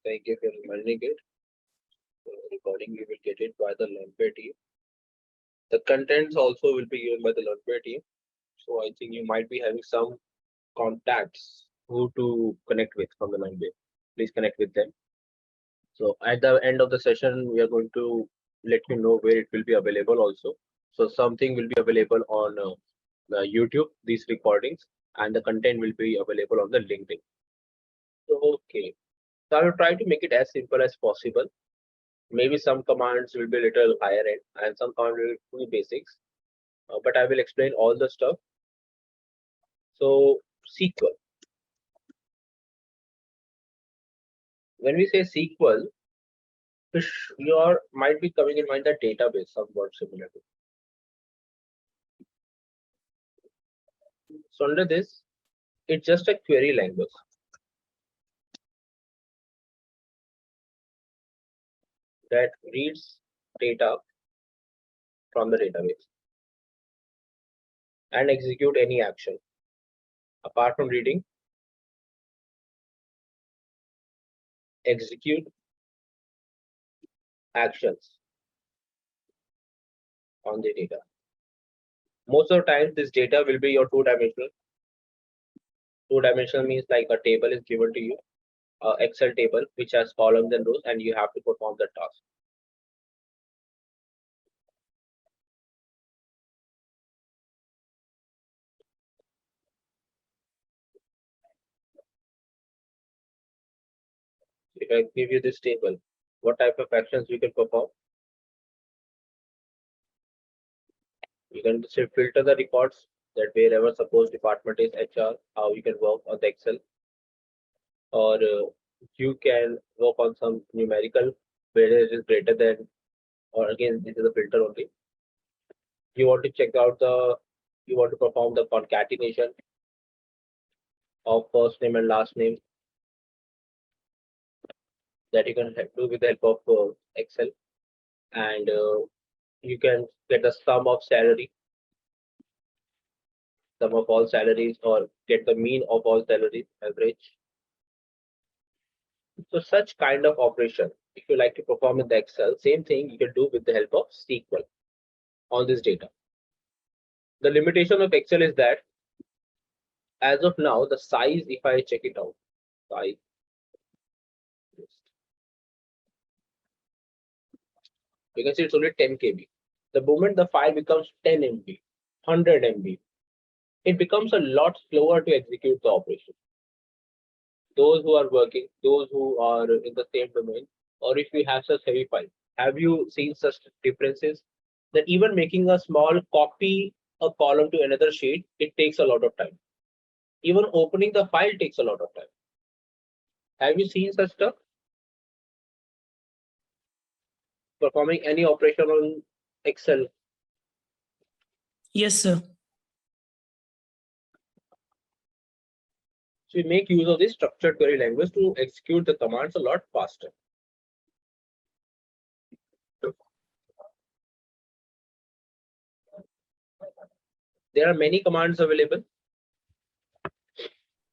Thank you for reminding it. Recording you will get it by the Learnbay team. The contents also will be given by the Learnbay team. So I think you might be having some contacts who to connect with from the Learnbay. Please connect with them. So at the end of the session, we are going to let you know where it will be available also. So something will be available on YouTube, these recordings, and the content will be available on the LinkedIn. Okay, so I will try to make it as simple as possible. Maybe some commands will be a little higher end and some commands will be basics, but I will explain all the stuff. So SQL. When we say SQL, you might be coming in mind that database, somewhat similar to. So under this, it's just a query language. That reads data from the database and execute any action. Apart from reading, execute actions on the data. Most of the time, this data will be your two-dimensional. Two-dimensional means like a table is given to you, Excel table which has columns and rows, and you have to perform the task. If I give you this table, what type of actions you can perform? You can say filter the records, that wherever suppose department is HR, how you can work on the Excel, or you can work on some numerical where it is greater than, or again this is a filter only. You want to check out you want to perform the concatenation of first name and last name, that you can do with the help of Excel, and you can get the sum of salary, sum of all salaries, or get the mean of all salaries, average. So such kind of operation, if you like to perform in the Excel, same thing you can do with the help of SQL on this data. The limitation of Excel is that as of now, the size, if I check it out, size, you can see it's only 10 KB. The moment the file becomes 10 MB, 100 MB, it becomes a lot slower to execute the operation. Those who are working, those who are in the same domain, or if you have such heavy file, have you seen such differences that even making a small copy a column to another sheet, it takes a lot of time. Even opening the file takes a lot of time. Have you seen such stuff? Performing any operation on Excel? Yes, sir. So we make use of this structured query language to execute the commands a lot faster. There are many commands available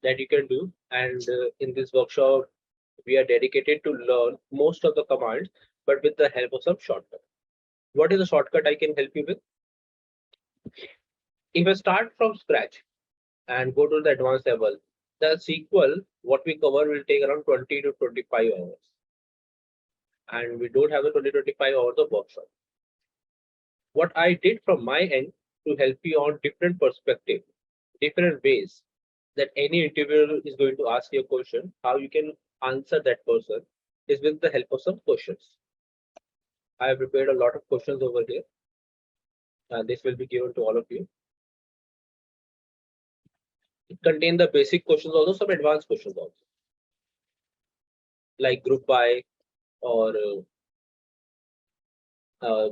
that you can do, and in this workshop, we are dedicated to learn most of the commands, but with the help of some shortcut. What is the shortcut I can help you with? If I start from scratch and go to the advanced level, the SQL, what we cover will take around 20 to 25 hours. And we don't have the 20-25 hours of workshop. What I did from my end to help you on different perspective, different ways that any interviewer is going to ask you a question, how you can answer that person is with the help of some questions. I have prepared a lot of questions over here, and this will be given to all of you. It contains the basic questions, also some advanced questions also, like group by or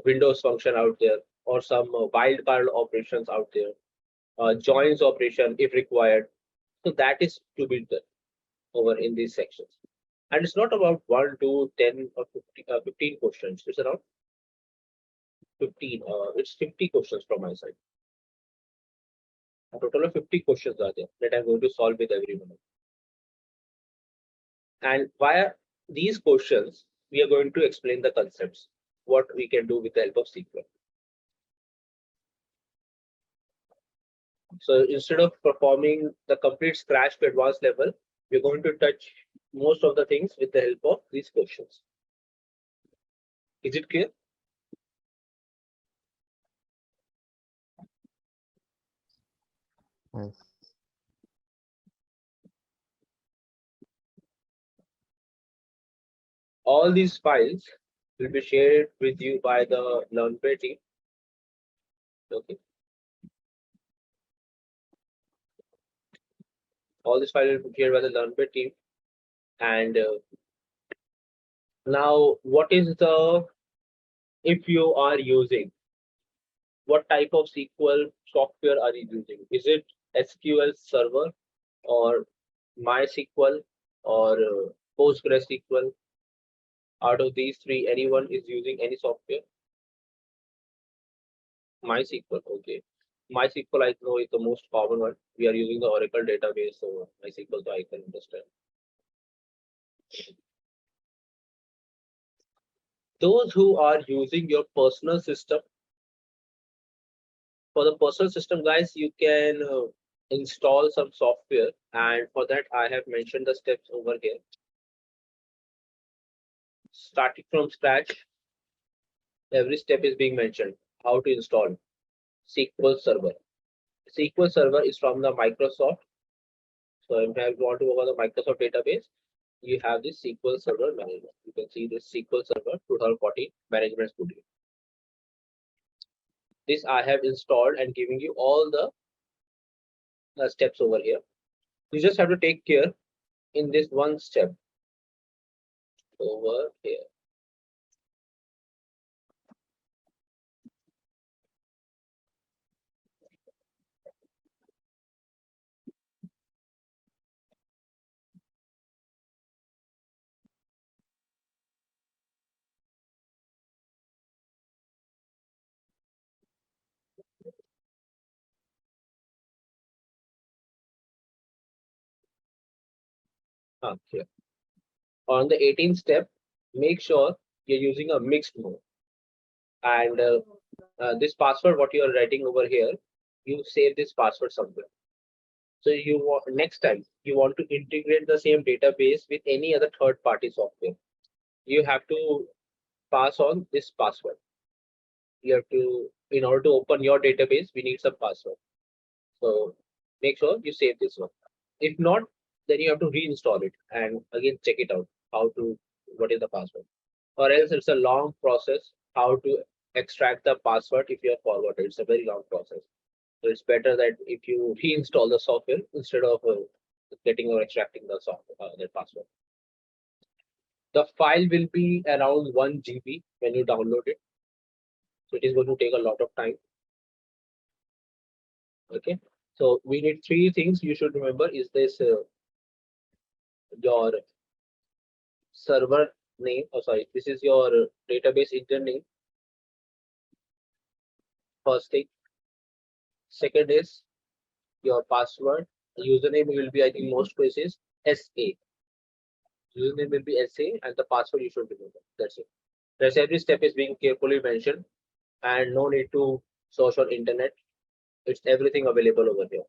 Windows function out there, or some wildcard operations out there, joins operation if required. So that is to be done over in these sections. And it's not about 1, 2, 10, or 15 questions. It's around 15. It's 50 questions from my side. A total of 50 questions are there that I'm going to solve with everyone. And why these questions, we are going to explain the concepts, what we can do with the help of SQL. So instead of performing the complete scratch to advanced level, we're going to touch most of the things with the help of these questions. Is it clear? Yes. All these files will be shared with you by the Learnbay team. Okay. All these files will be shared by the Learnbay team. And now, what is the, if you are using, what type of SQL software are you using? Is it SQL Server or MySQL or PostgreSQL? Out of these three, anyone is using any software? MySQL, okay. MySQL, I know is the most common one. We are using the Oracle database, so MySQL, so I can understand. Those who are using your personal system, for the personal system, guys, you can install some software, and for that, I have mentioned the steps over here. Starting from scratch, every step is being mentioned. How to install SQL Server. SQL Server is from the Microsoft. So if you want to work on the Microsoft database, you have this SQL Server Management. You can see this SQL Server 2014 Management Studio. This I have installed and giving you all the steps over here. You just have to take care in this one step over here. Here. On the 18th step, make sure you're using a mixed mode. And this password, what you are writing over here, you save this password somewhere. So you want, next time you want to integrate the same database with any other third-party software, you have to pass on this password. You have to, in order to open your database, we need some password. So make sure you save this one. If not, then you have to reinstall it and again check it out. How to, what is the password? Or else it's a long process how to extract the password if you have forwarded. It's a very long process. So it's better that if you reinstall the software instead of getting or extracting the software, the password. The file will be around 1 GB when you download it. So it is going to take a lot of time. Okay. So we need three things you should remember is this your server name. Oh, sorry, this is your database engine name. First thing. Second is your password. Username will be, I think, most places SA. Username will be SA, and the password you should remember. That's it. That's every step is being carefully mentioned, and no need to search on internet. It's everything available over here.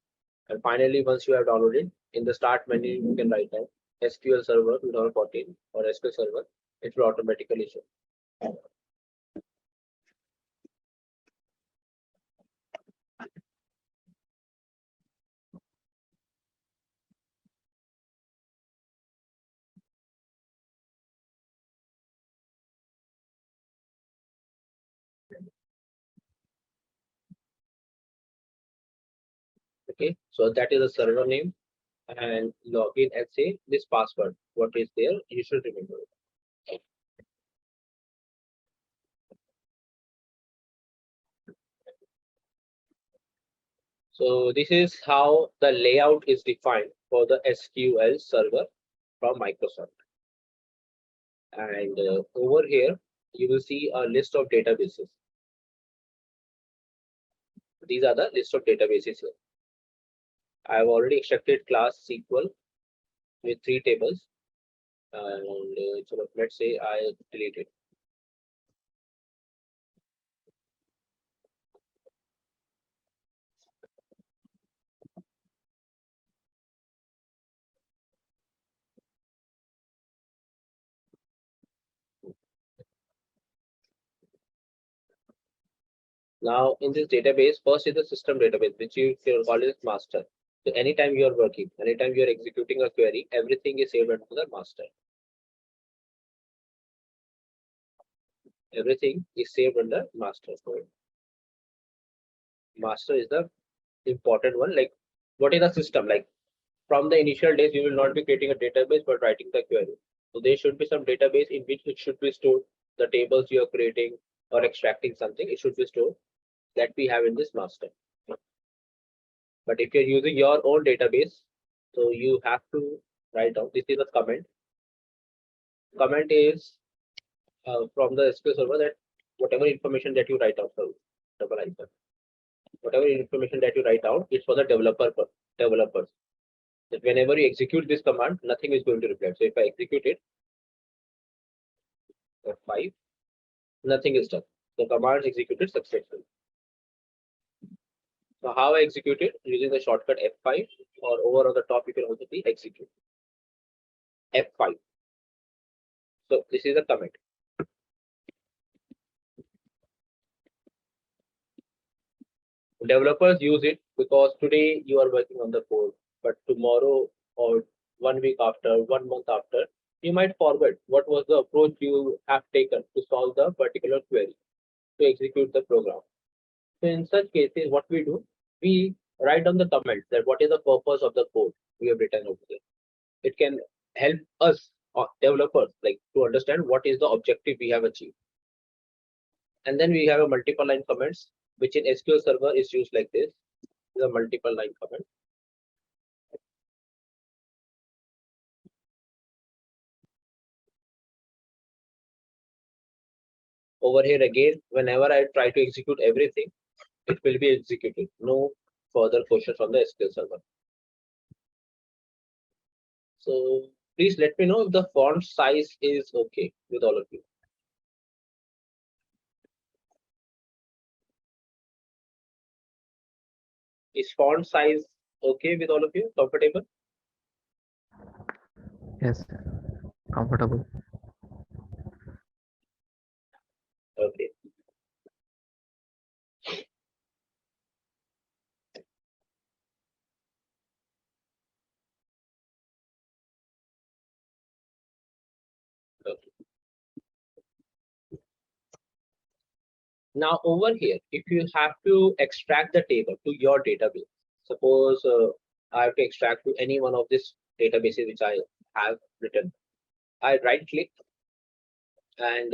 And finally, once you have downloaded, in the start menu, you can write down SQL Server 2014 or SQL Server. It will automatically show. Okay, so that is the server name and login and say this password. What is there? You should remember it. So this is how the layout is defined for the SQL server from Microsoft. And over here, you will see a list of databases. These are the list of databases here. I have already extracted class SQL with 3 tables. And so let's say I delete it. Now in this database, first is the system database, which you can call it master. So anytime you are working, anytime you are executing a query, everything is saved under the master. Everything is saved under master. So master is the important one. Like, what is the system? Like, from the initial days, you will not be creating a database but writing the query. So there should be some database in which it should be stored. The tables you are creating or extracting something, it should be stored. That we have in this master. But if you're using your own database, so you have to write down. This is a comment. Comment is from the SQL server that whatever information that you write down, so double icon. Whatever information that you write down, it's for the developers. That whenever you execute this command, nothing is going to reflect. So if I execute it, F5, nothing is done. The command is executed successfully. So how I execute it? Using the shortcut F5, or over on the top, you can also see execute. F5. So this is a command. Developers use it because today you are working on the code, but tomorrow or 1 week after, 1 month after, you might forget what was the approach you have taken to solve the particular query, to execute the program. So in such cases, what we do, we write down the comments that what is the purpose of the code we have written over there. It can help us developers like to understand what is the objective we have achieved. And then we have a multiple line comments, which in SQL Server is used like this. The multiple line comment. Over here again, whenever I try to execute everything, it will be executed. No further questions from the SQL Server. So please let me know if the font size is okay with all of you. Is font size okay with all of you? Comfortable? Yes, comfortable. Okay. Okay. Now over here, if you have to extract the table to your database, suppose I have to extract to any one of these databases which I have written, I right click and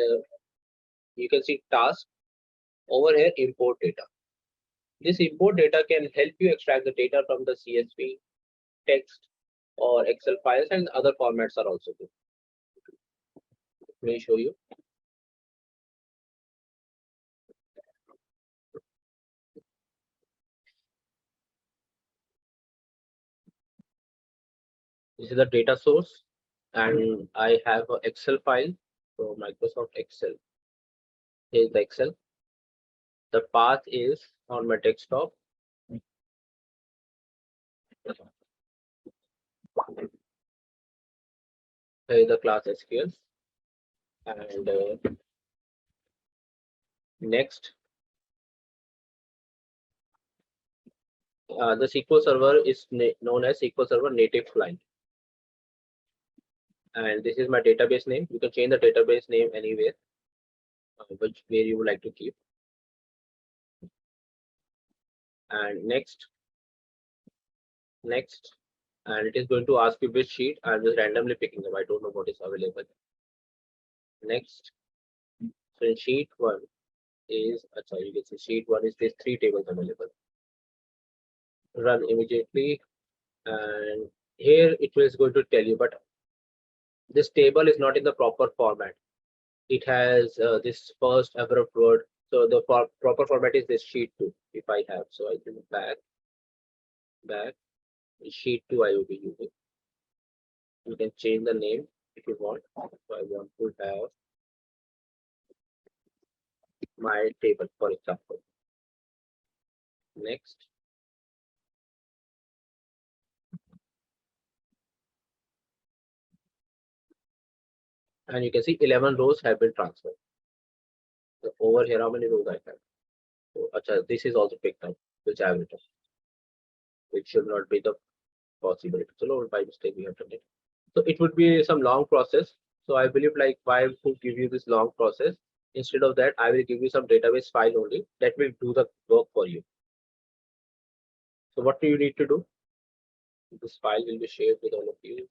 you can see task over here, import data. This import data can help you extract the data from the CSV, text, or Excel files, and other formats are also good. Let me show you. This is the data source, and I have an Excel file. So Microsoft Excel. Here's the Excel. The path is on my desktop. Here is the class SQL. And next, the SQL Server is known as SQL Server native client. And this is my database name. You can change the database name anywhere, where you would like to keep. And next, and it is going to ask you which sheet. I'm just randomly picking up. I don't know what is available. Next, so in sheet 1 is, sorry, you can see sheet 1 is this 3 tables available. Run immediately, and here it is going to tell you, but this table is not in the proper format. It has this first abrupt word. So the proper format is this sheet 2. If I have, so I can back sheet 2 I will be using. You can change the name if you want. So I want to have my table, for example. Next. And you can see 11 rows have been transferred. So over here, how many rows I have? So, this is also picked up, which I have written. It should not be the possibility. So by mistake we have done it. So it would be some long process. So I believe like why to give you this long process. Instead of that, I will give you some database file only that will do the work for you. So what do you need to do? This file will be shared with all of you.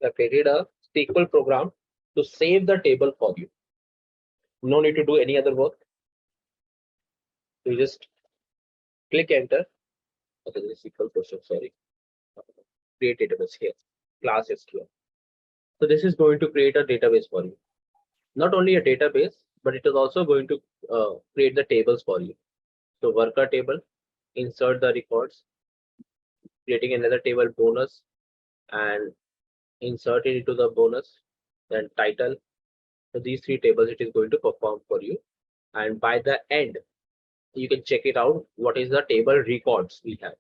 I created a SQL program to save the table for you. No need to do any other work. You just click enter. Okay, this is SQL question, sorry. Create database here, class SQL. So this is going to create a database for you. Not only a database, but it is also going to create the tables for you. So worker table, insert the records, creating another table bonus, and insert it into the bonus, then title. So these three tables it is going to perform for you. And by the end, you can check it out. What is the table records we have?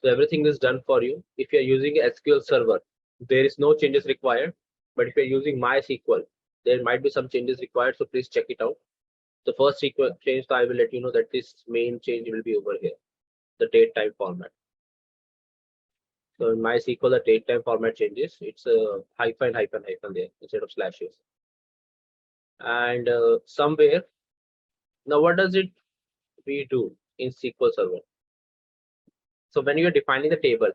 So everything is done for you. If you're using SQL Server, there is no changes required. But if you're using MySQL, there might be some changes required. So please check it out. The first sequence change, I will let you know that this main change will be over here, the date time format. So in MySQL, the date time format changes. It's a hyphen there instead of slashes. And somewhere, now what does it we do in SQL Server? So when you are defining the table,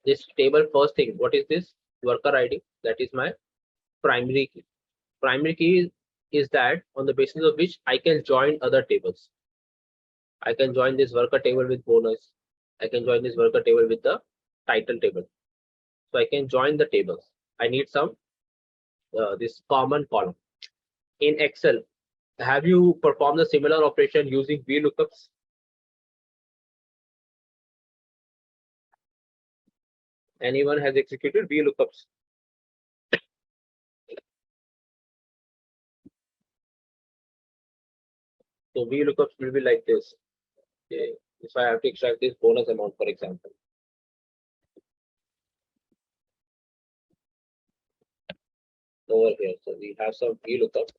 this table first thing, what is this? Worker ID, that is my primary key. Primary key is that on the basis of which I can join other tables. I can join this worker table with bonus. I can join this worker table with the title table. So I can join the tables. I need some this common column. In Excel, have you performed a similar operation using Vlookups? Anyone has executed Vlookups? So Vlookups will be like this. Okay. If I have to extract this bonus amount, for example. Over here, so we have some Vlookup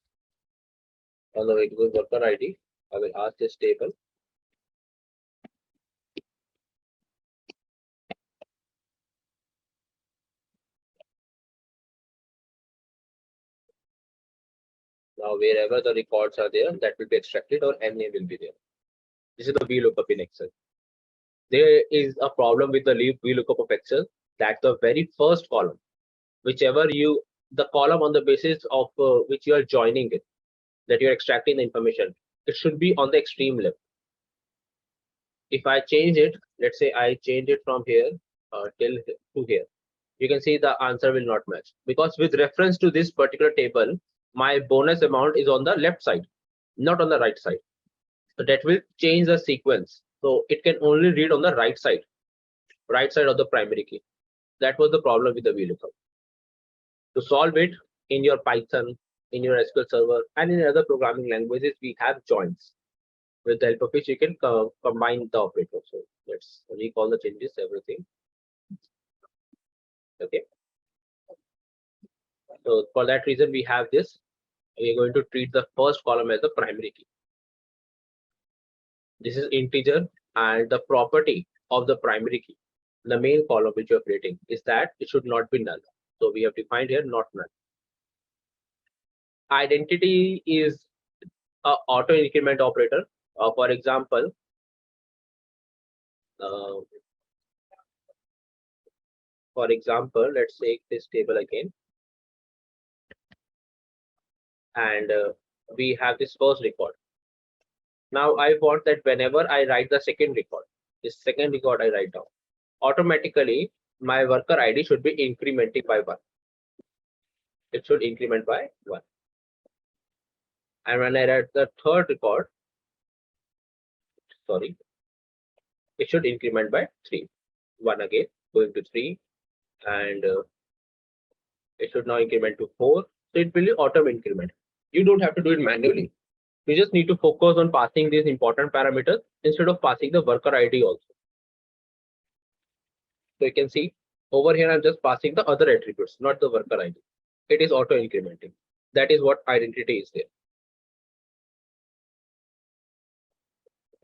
on the variable worker ID. I will ask this table. Now, wherever the records are there, that will be extracted or name will be there. This is the Vlookup in Excel. There is a problem with the Vlookup of Excel that the very first column, whichever the column on the basis of which you are joining it, that you're extracting the information, it should be on the extreme left. If I change it, let's say I change it from here till to here, you can see the answer will not match, because with reference to this particular table, my bonus amount is on the left side, not on the right side. So that will change the sequence. So it can only read on the right side of the primary key. That was the problem with the VLOOKUP. To solve it in your Python, in your SQL Server, and in other programming languages, we have joins with the help of which you can combine the operators. So let's recall the changes, everything. Okay. So for that reason, we have this. We are going to treat the first column as the primary key. This is integer, and the property of the primary key, the main column which you are creating, is that it should not be null. So we have defined here not null. Identity is a auto increment operator. For example, For example, let's take this table again, and we have this first record. Now I want that whenever I write the second record, this second record I write down, automatically my worker ID should be incrementing by 1. It should increment by 1. And when I write the third record, sorry, it should increment by 3. 1 again, going to 3, and it should now increment to 4. So it will be auto increment. You don't have to do it manually. You just need to focus on passing these important parameters instead of passing the worker ID also. So you can see over here, I'm just passing the other attributes, not the worker ID. It is auto incrementing. That is what identity is there.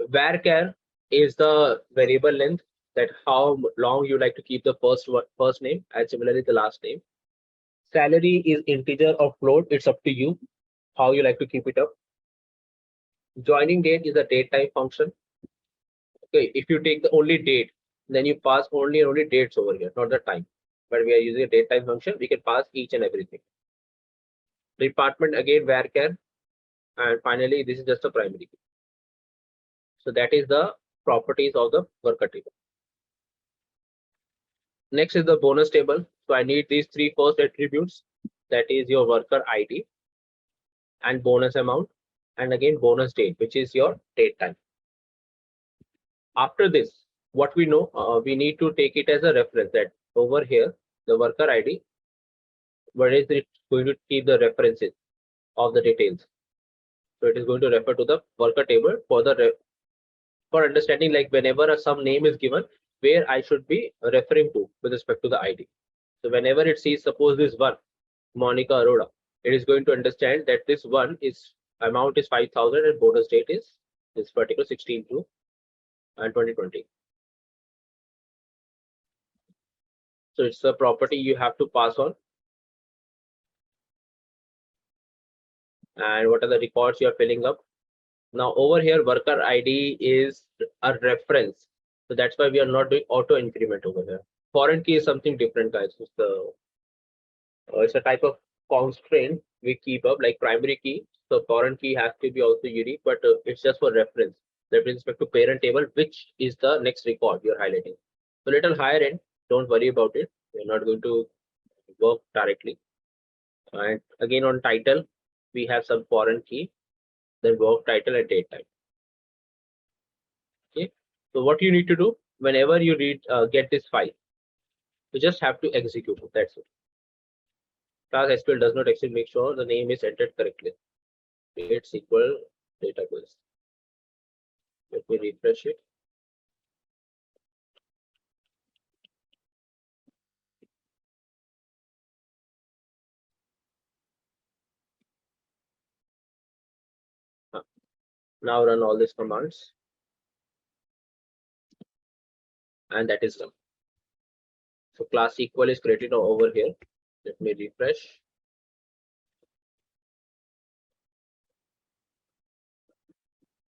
Varchar is the variable length, that how long you like to keep the first name, and similarly the last name. Salary is integer or float. It's up to you how you like to keep it up. Joining date is a date type function. Okay, if you take the only date, then you pass only dates over here, not the time. But we are using a date type function. We can pass each and everything. Department again varchar, and finally this is just a primary key. So that is the properties of the worker table. Next is the bonus table. So I need these 3 first attributes, that is your worker ID and bonus amount, and again bonus date, which is your date time. After this, what we know, we need to take it as a reference that over here, the worker ID, where is it going to keep the references of the details. So it is going to refer to the worker table for understanding, like whenever some name is given, where I should be referring to with respect to the ID. So whenever it sees, suppose this one, Monica Arora, it is going to understand that this one is amount is 5,000 and bonus date is this particular 16/2 and 2020. So it's a property you have to pass on. And what are the records you are filling up? Now over here, worker ID is a reference. So that's why we are not doing auto increment over here. Foreign key is something different, guys. It's a type of constraint we keep up, like primary key. So foreign key has to be also unique, but it's just for reference. That with respect to parent table, which is the next record you're highlighting. So little higher end, don't worry about it. We're not going to work directly. And again on title, we have some foreign key, then work title and date time. Okay. So what you need to do whenever you get this file, you just have to execute it. That's it. Class SQL does not exist. Make sure the name is entered correctly. Create Sql Database. Let me refresh it. Now run all these commands, and that is done. So class Sql is created over here. Let me refresh.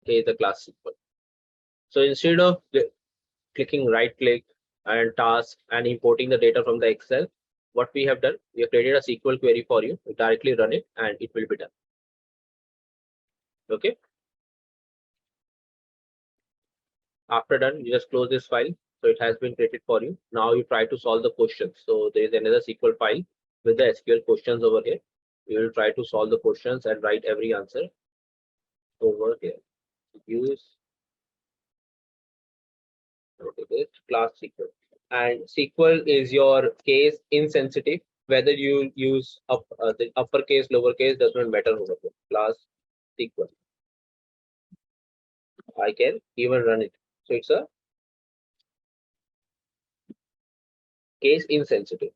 Okay, the class Sql. So instead of clicking right click and task and importing the data from the Excel, what we have done, we have created a SQL query for you. We directly run it and it will be done. Okay. After done, you just close this file. So it has been created for you. Now you try to solve the questions. So there is another SQL file with the SQL questions over here. You will try to solve the questions and write every answer over here. Use class SQL. And SQL is your case insensitive. Whether you use the uppercase, lowercase does not matter over here. Class SQL. I can even run it. So it's a case insensitive.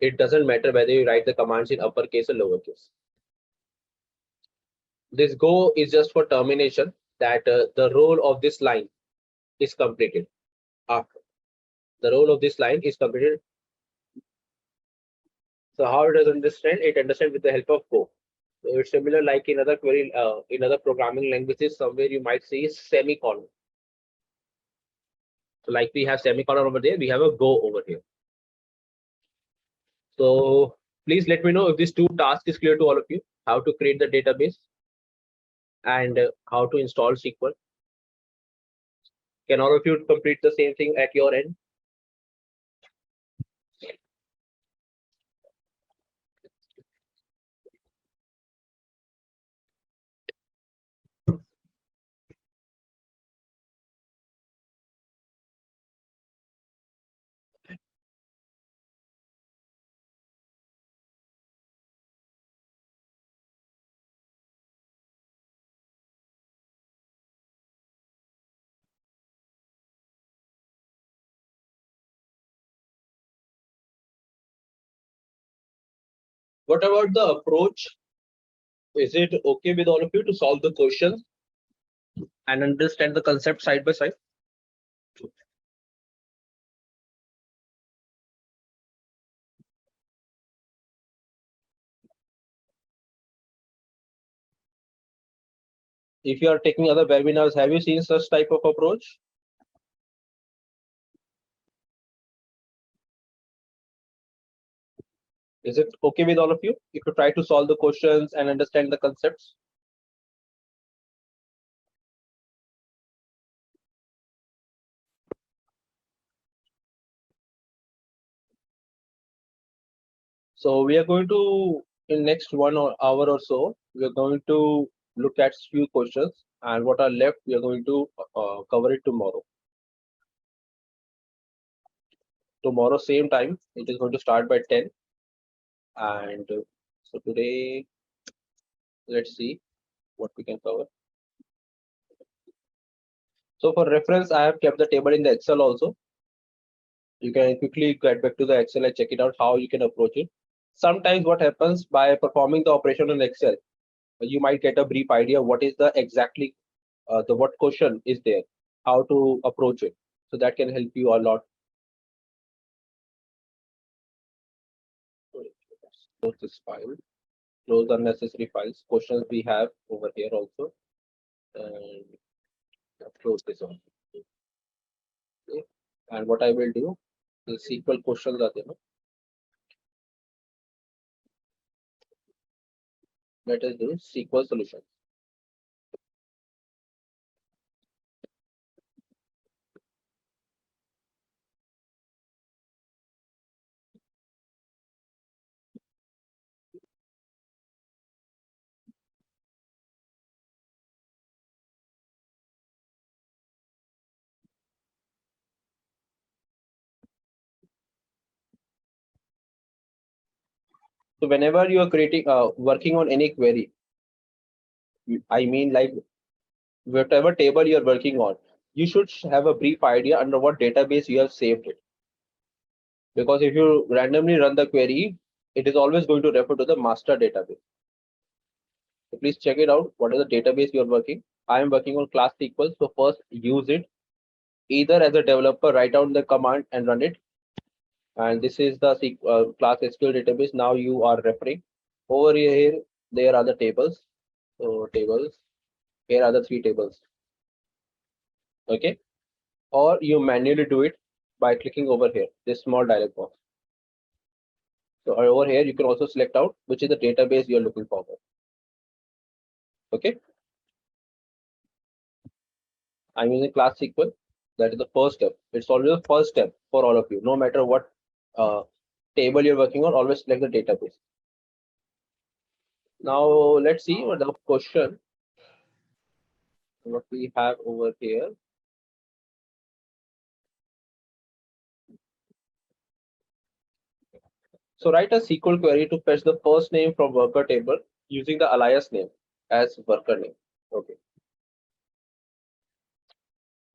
It doesn't matter whether you write the commands in uppercase or lowercase. This go is just for termination, that the role of this line is completed. After the role of this line is completed. So how it does understand? It understands with the help of go. So it's similar like in other query, in other programming languages, somewhere you might see semicolon. So like we have semicolon over there, we have a go over here. So please let me know if this two task is clear to all of you, how to create the database and how to install SQL. Can all of you complete the same thing at your end? What about the approach? Is it okay with all of you to solve the questions and understand the concept side by side? If you are taking other webinars, have you seen such type of approach? Is it okay with all of you if you try to solve the questions and understand the concepts? So we are going to, in next 1 hour or so, we are going to look at few questions, and what are left, we are going to cover it tomorrow. Tomorrow, same time, it is going to start by 10. And so today, let's see what we can cover. So for reference, I have kept the table in the Excel also. You can quickly get back to the Excel and check it out how you can approach it. Sometimes what happens by performing the operation in Excel, you might get a brief idea what is the exactly the what question is there, how to approach it. So that can help you a lot. Close this file, close unnecessary files. Questions we have over here also, and close this one. Okay. And what I will do, the SQL questions are there. Let us do SQL solutions. So whenever you are creating, working on any query, I mean like whatever table you are working on, you should have a brief idea under what database you have saved it. Because if you randomly run the query, it is always going to refer to the master database. So please check it out. What is the database you are working? I am working on class SQL. So first use it either as a developer, write down the command and run it. And this is the class SQL database. Now you are referring over here. There are the tables. So tables. Here are the 3 tables. Okay. Or you manually do it by clicking over here, this small dialog box. So over here, you can also select out which is the database you're looking for. Okay. I'm using class SQL. That is the first step. It's always the first step for all of you. No matter what table you're working on, always select the database. Now let's see what the question, what we have over here. So write a SQL query to fetch the first name from worker table using the alias name as worker name. Okay.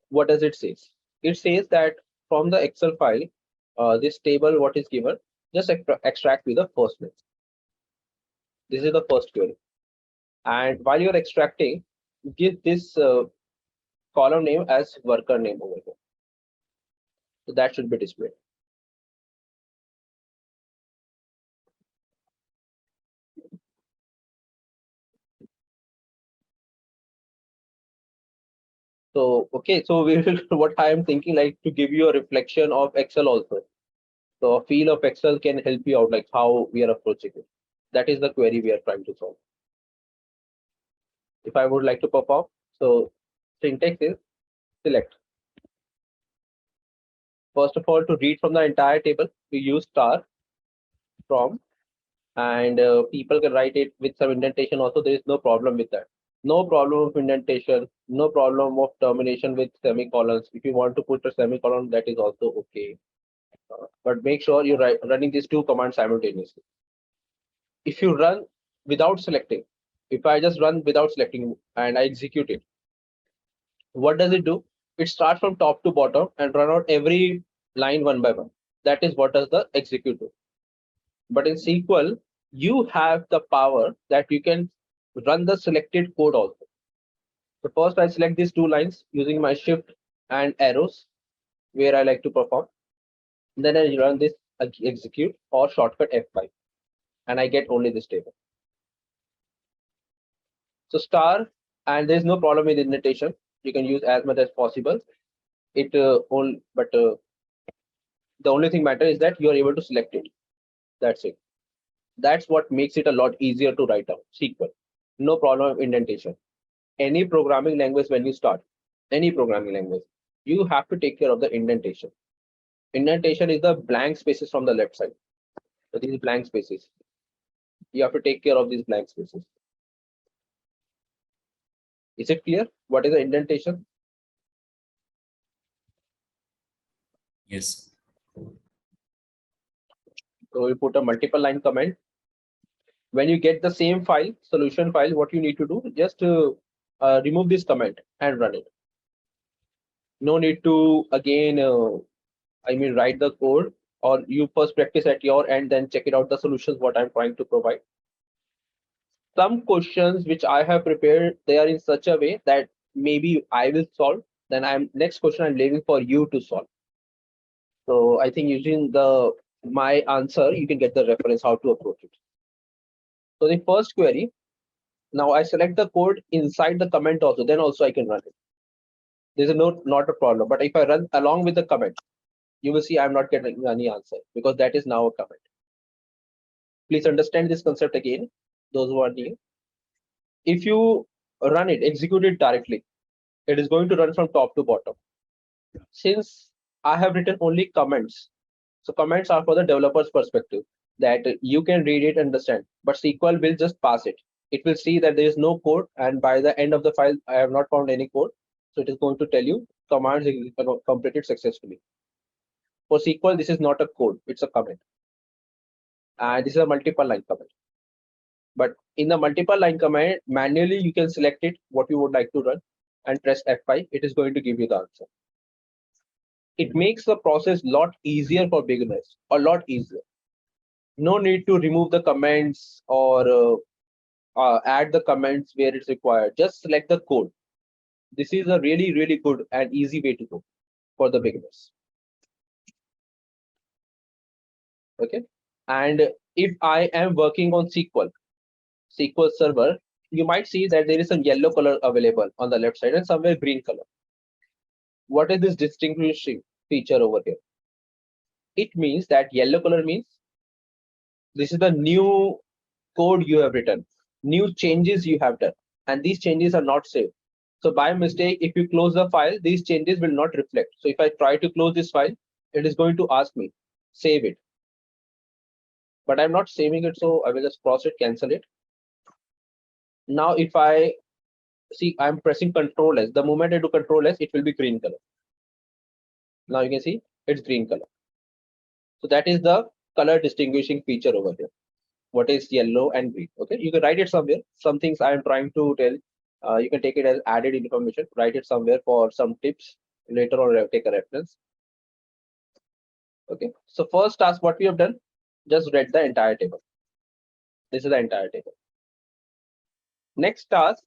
What does it say? It says that from the Excel file, this table, what is given, just extract with the first name. This is the first query. And while you're extracting, give this column name as worker name over here. So that should be displayed. So, okay, so we will, what I am thinking like to give you a reflection of Excel also. So a feel of Excel can help you out, like how we are approaching it. That is the query we are trying to solve. If I would like to perform, so syntax is select. First of all, to read from the entire table, we use star from, and people can write it with some indentation also. There is no problem with that. No problem of indentation, no problem of termination with semicolons. If you want to put a semicolon, that is also okay. But make sure you're running these two commands simultaneously. If you run without selecting, if I just run without selecting and I execute it, what does it do? It starts from top to bottom and run out every line one by one. That is what does the execute do. But in SQL, you have the power that you can run the selected code also. So first I select these two lines using my shift and arrows where I like to perform. Then I run this execute or shortcut F5 and I get only this table. So star, and there's no problem with indentation. You can use as much as possible. It the only thing matter is that you are able to select it. That's it. That's what makes it a lot easier to write down SQL. No problem of indentation. Any programming language, when you start any programming language, you have to take care of the indentation. Indentation is the blank spaces from the left side. So these blank spaces, you have to take care of these blank spaces. Is it clear? What is the indentation? Yes. So we put a multiple line comment. When you get the same file, solution file, what you need to do, just remove this comment and run it. No need to again, write the code, or you first practice at your end, then check it out the solutions what I'm trying to provide. Some questions which I have prepared, they are in such a way that maybe I will solve. Then next question I'm leaving for you to solve. So I think using my answer, you can get the reference how to approach it. So the first query, now I select the code inside the comment also, then also I can run it. There's not a problem. But if I run along with the comment, you will see I'm not getting any answer because that is now a comment. Please understand this concept again, those who are new. If you run it, execute it directly, it is going to run from top to bottom. Since I have written only comments, so comments are for the developer's perspective, that you can read it, understand, but SQL will just pass it. It will see that there is no code, and by the end of the file, I have not found any code. So it is going to tell you commands completed successfully. For SQL, this is not a code, it's a comment. And this is a multiple line comment. But in the multiple line command, manually you can select it, what you would like to run, and press F5. It is going to give you the answer. It makes the process a lot easier for beginners, a lot easier. No need to remove the comments or add the comments where it's required. Just select the code. This is a really, really good and easy way to go for the beginners. Okay. And if I am working on SQL Server, you might see that there is a yellow color available on the left side and somewhere green color. What is this distinguishing feature over here? It means that yellow color means this is the new code you have written, new changes you have done, and these changes are not saved. So by mistake, if you close the file, these changes will not reflect. So if I try to close this file, it is going to ask me, save it. But I'm not saving it, so I will just cross it, cancel it. Now if I see, I'm pressing Control S. The moment I do Control S, it will be green color. Now you can see it's green color. So that is the color distinguishing feature over here. What is yellow and green? Okay, you can write it somewhere. Some things I am trying to tell, you can take it as added information, write it somewhere for some tips later or take a reference. Okay, so first task what we have done, just read the entire table. This is the entire table. Next task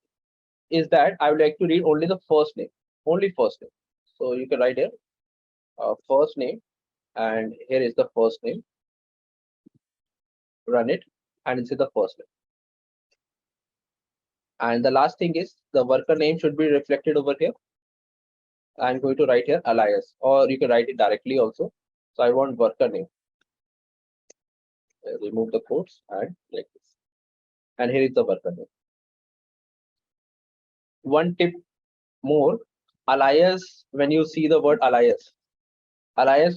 is that I would like to read only the first name, only first name. So you can write here first name, and here is the first name. Run it, and this is the first name. And the last thing is the worker name should be reflected over here. I'm going to write here alias, or you can write it directly also. So I want worker name. remove the quotes and like this. And here is the worker name. One tip more, alias, when you see the word alias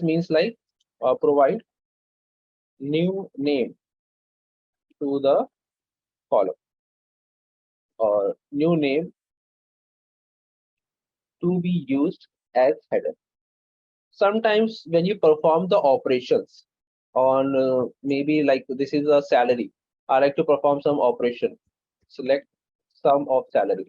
means like provide new name to the column or new name to be used as header. Sometimes when you perform the operations on maybe like this is a salary, I like to perform some operation. Select sum of salary.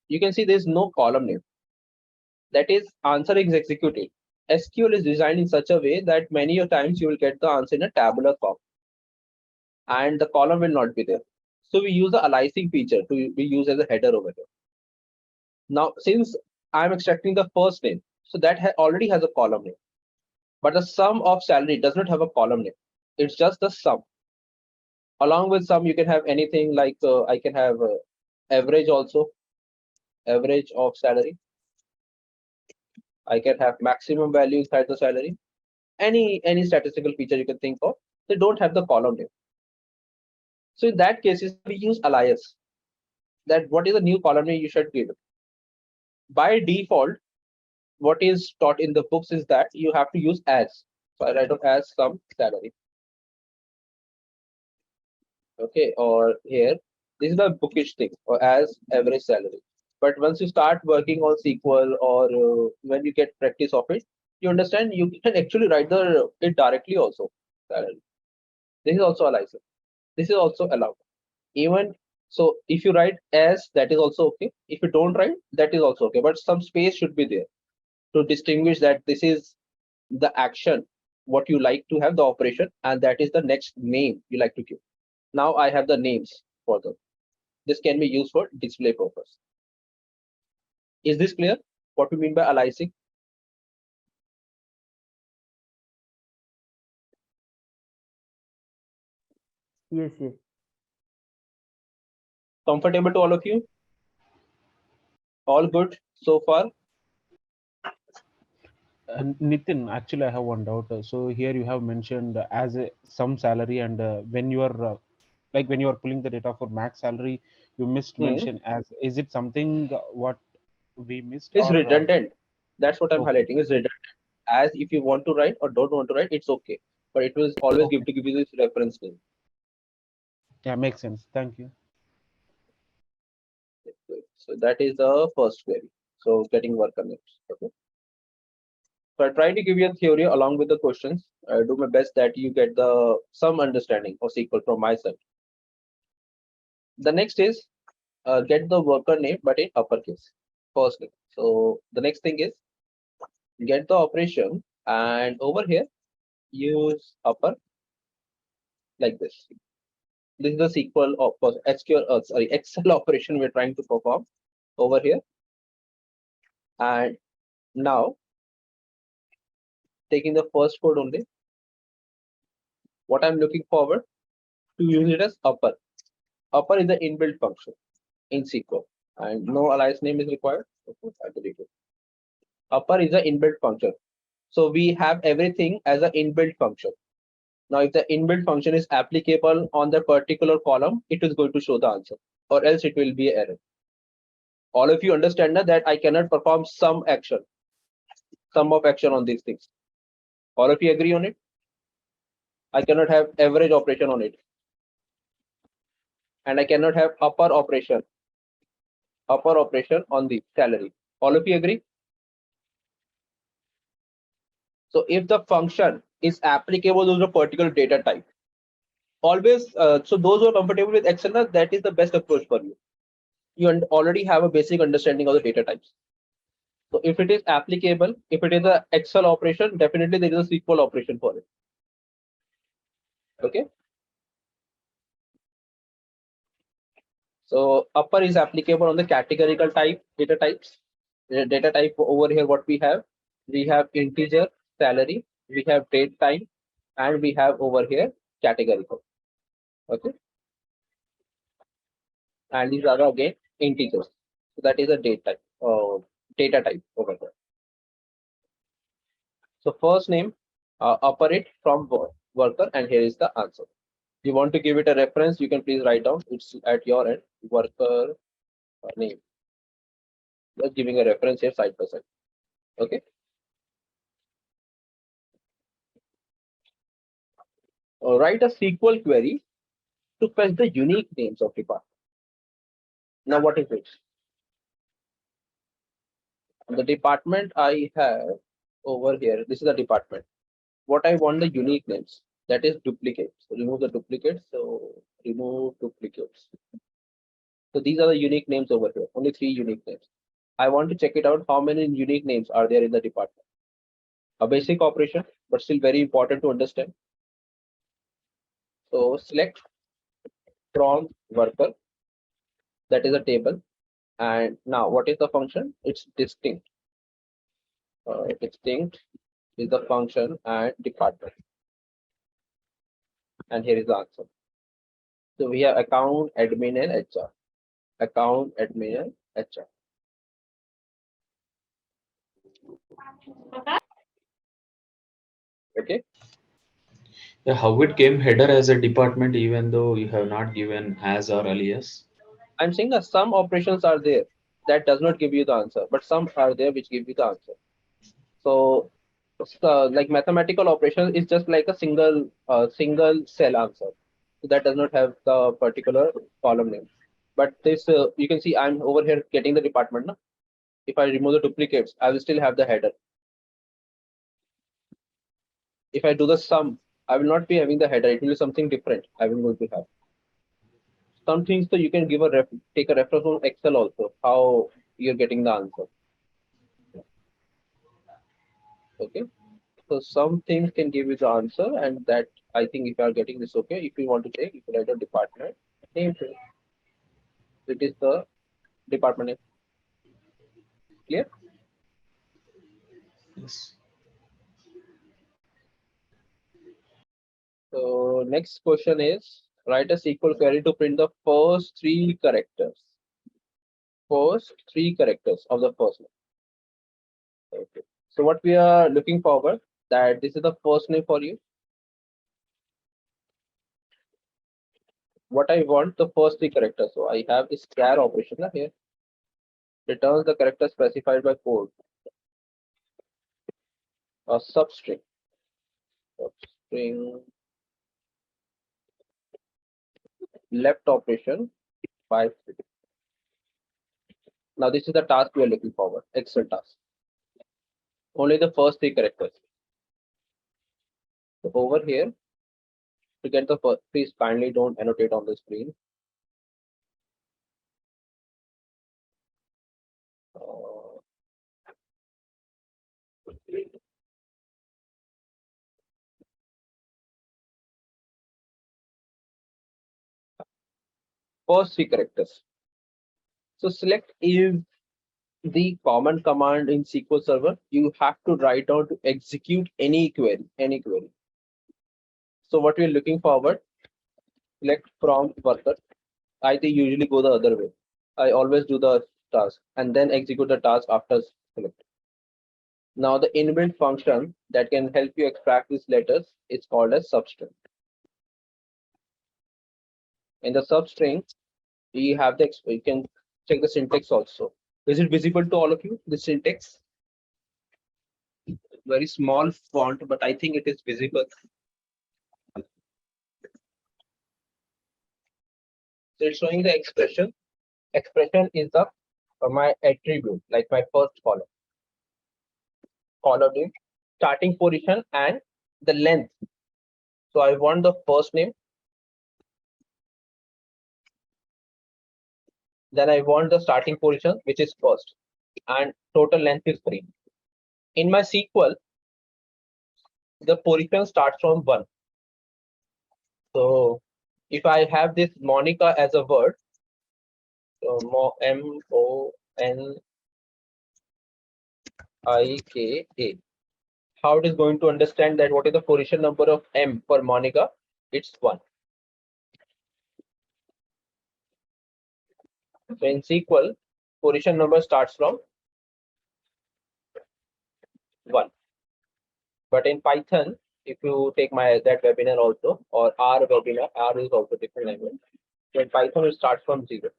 You can see there's no column name. That is, answer is executed. SQL is designed in such a way that many a times you will get the answer in a tabular form and the column will not be there. So we use the aliasing feature to be used as a header over here. Now, since I'm extracting the first name, so that already has a column name. But the sum of salary does not have a column name. It's just the sum. Along with sum, you can have anything like I can have average also, average of salary. I can have maximum value inside the salary. Any statistical feature you can think of. They don't have the column name. So in that case, we use alias. That what is the new column name you should give it. By default, what is taught in the books is that you have to use as. So I write of as sum salary. Okay, or here, this is the bookish thing, or as average salary. But once you start working on SQL or when you get practice of it, you understand you can actually write it directly also. Salary. This is also a license. This is also allowed. Even so, if you write as, that is also okay. If you don't write, that is also okay. But some space should be there to distinguish that this is the action, what you like to have the operation, and that is the next name you like to give. Now I have the names for them. This can be used for display purpose. Is this clear? What we mean by aliasing? Yes, yes. Comfortable to all of you? All good so far? Nitin, actually, I have one doubt. So here you have mentioned some salary, and when you are like when you are pulling the data for max salary, you missed mention as. Is it something what we missed It's or? redundant. That's what I'm Okay, highlighting. Is redundant. As if you want to write or don't want to write, it's okay. But it was always okay, give you this reference name. yeah, makes sense. Thank you. So that is the first query. So getting worker names. Okay. So I try to give you a theory along with the questions. I do my best that you get some understanding of SQL from my side. The next is get the worker name, but in uppercase. Firstly. So the next thing is get the operation, and over here use upper like this. This is the SQL of Excel operation we're trying to perform over here. And now taking the first code only, what I'm looking forward to use it as upper. Upper is the inbuilt function in SQL, and no alias name is required. Okay, I delete it. Upper is the inbuilt function. So we have everything as an inbuilt function. Now, if the inbuilt function is applicable on the particular column, it is going to show the answer, or else it will be an error. All of you understand that I cannot perform some of action on these things. All of you agree on it? I cannot have average operation on it. And I cannot have upper operation on the salary. All of you agree? So if the function is applicable to the particular data type, always, so those who are comfortable with Excel, that is the best approach for you. You already have a basic understanding of the data types. So if it is applicable, if it is an Excel operation, definitely there is a SQL operation for it. Okay. So upper is applicable on the categorical type data types. The data type over here, what we have integer, salary, we have date time, and we have over here categorical. Okay. And these are again integers. So that is a data type over there. So first name operate from worker, and here is the answer. You want to give it a reference, you can please write down. It's at your end, worker name. Just giving a reference here side by side. Okay. Write a SQL query to fetch the unique names of department. Now, what is it? The department I have over here, this is the department. What I want the unique names, that is duplicates. So remove the duplicates. So remove duplicates. So these are the unique names over here, only 3 unique names. I want to check it out how many unique names are there in the department. A basic operation, but still very important to understand. So select from worker, that is a table. And now what is the function? It's distinct. Distinct is the function and department. And here is the answer. So we have account, admin, and HR. Account, admin, and HR. Okay. Yeah, how it came header as a department even though you have not given as or alias? I'm saying that some operations are there that does not give you the answer, but some are there which give you the answer. So like mathematical operation is just like a single cell answer. So that does not have the particular column name. But this you can see I'm over here getting the department. No? If I remove the duplicates, I will still have the header. If I do the sum, I will not be having the header. It will be something different. I will going to have some things. So you can give take a reference from Excel also how you're getting the answer. Okay. So some things can give you the answer, and that I think if you are getting this okay, if you want to take, you can write a department name. It is the department name. Clear? Yes. So next question is write a SQL query to print the first 3 characters. First 3 characters of the first name. Okay. So what we are looking forward that this is the first name for you. What I want the first 3 characters. So I have this char operation here. Returns the character specified by code. A substring. Substring left operation 5. Now this is the task we are looking forward. Excel task. Only the first 3 characters. So over here, to get the first, please kindly don't annotate on the screen. First 3 characters. So select if the common command in SQL Server, you have to write down to execute any query, So what we're looking forward, select from worker. I think usually go the other way. I always do the task and then execute the task after select. Now the inbuilt function that can help you extract these letters is called as substring. In the substring, we have the you can check the syntax also. Is it visible to all of you? The syntax, very small font, but I think it is visible. So it's showing the expression. Expression is the my attribute, like my first column. Column name, starting position, and the length. So I want the first name. Then I want the starting position, which is first, and total length is 3. In my SQL, the position starts from 1. So if I have this Monica as a word, so Monika, how it is going to understand that what is the position number of M for Monica? It's 1. So in SQL, position number starts from 1. But in Python, if you take that webinar also, or R webinar, R is also different language. So in Python, it starts from 0.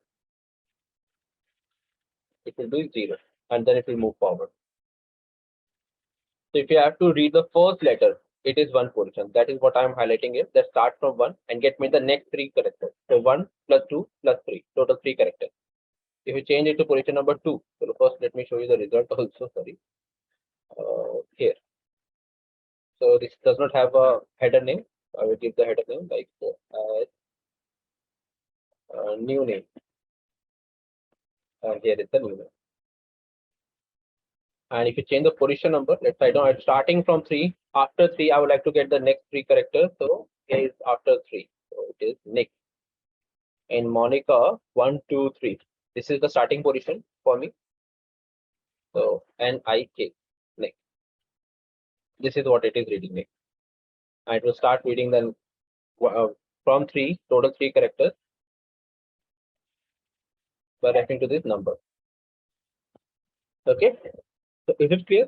It will do 0, and then it will move forward. So if you have to read the first letter, it is one position. That is what I am highlighting here. That start from 1 and get me the next 3 characters. So 1 plus 2 plus 3, total 3 characters. If you change it to position number 2, so first let me show you the result also. Sorry, here. So this does not have a header name. I will give the header name like new name. And here is the new name. And if you change the position number, let's say I'm starting from 3. After 3, I would like to get the next 3 characters. So here is after 3. So it is Nick. In Monica, 1, 2, 3. This is the starting position for me. So N-I-K, Nick. This is what it is reading Nick. And it will start reading then from 3, total 3 characters by referring to this number. Okay. So is it clear?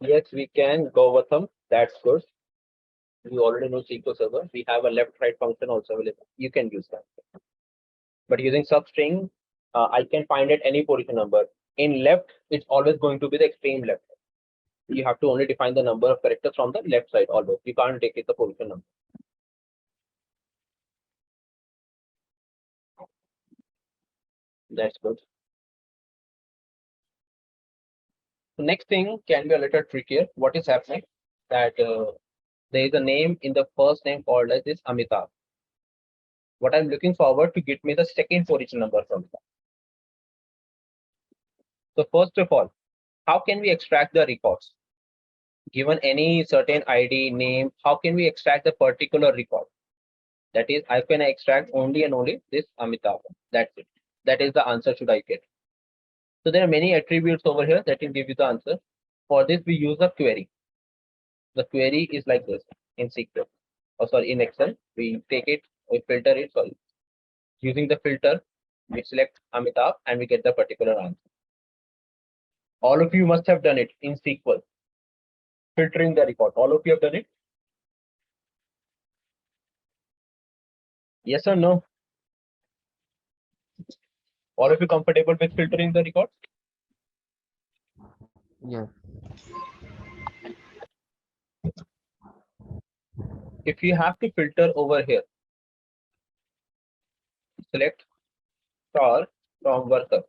Yes, we can go over some. That's good. You already know SQL Server. We have a left-right function also available. You can use that. But using substring, I can find at any position number. In left, it's always going to be the extreme left. You have to only define the number of characters from the left side always. You can't take it the position number. That's good. The next thing can be a little trickier. What is happening? That there is a name in the first name called as this Amitabh. What I'm looking forward to get me the second position number from that. So first of all, how can we extract the records? Given any certain ID name, how can we extract the particular record? That is, I can extract only and only this Amitabh. That's it. That is the answer should I get. So there are many attributes over here that will give you the answer. For this, we use a query. The query is like this in SQL. Oh, sorry, in Excel. We take it, we filter it. Sorry. Using the filter, we select Amitabh and we get the particular answer. All of you must have done it in SQL. Filtering the record. All of you have done it? Yes or no? All of you comfortable with filtering the record? Yes. If you have to filter over here, select star from worker.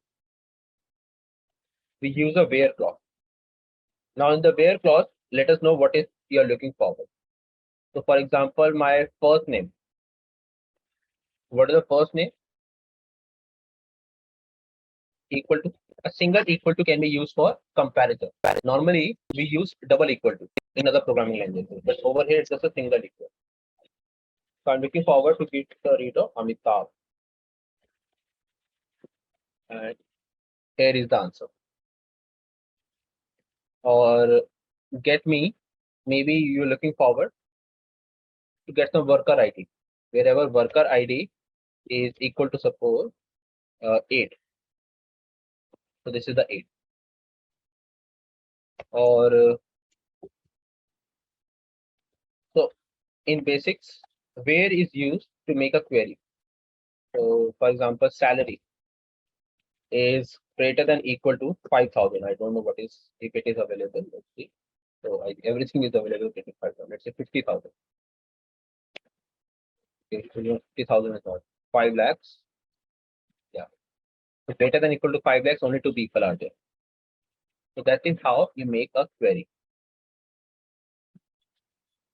We use a where clause. Now in the where clause, let us know what is you are looking forward. So for example, my first name. What is the first name? Equal to a single equal to can be used for comparison. Normally we use double equal to in other programming languages, but over here it's just a single equal. So I'm looking forward to get the read of Amitabh. And here is the answer. Or get me, maybe you're looking forward to get some worker ID. Wherever worker ID is equal to suppose 8. So this is the 8. Or so in basics, where is used to make a query. So for example, salary is greater than equal to 5,000. I don't know what is if it is available. Let's see. So everything is available. 5,000. Let's say 50,000. Okay, so 50,000 is not 5 lakhs. Yeah. So greater than equal to 5 lakhs, only 2 people are there. So that is how you make a query.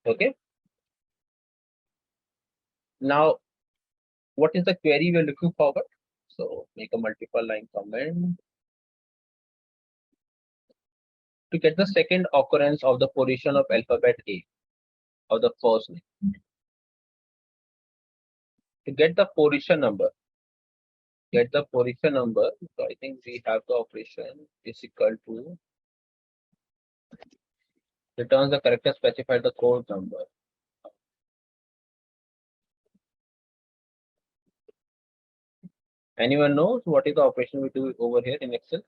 Okay. Now, what is the query we are looking forward? So make a multiple line comment. To get the second occurrence of the position of alphabet A. of the first name. To get the position number, so I think we have the operation is equal to returns the character specified the code number. Anyone knows what is the operation we do over here in Excel?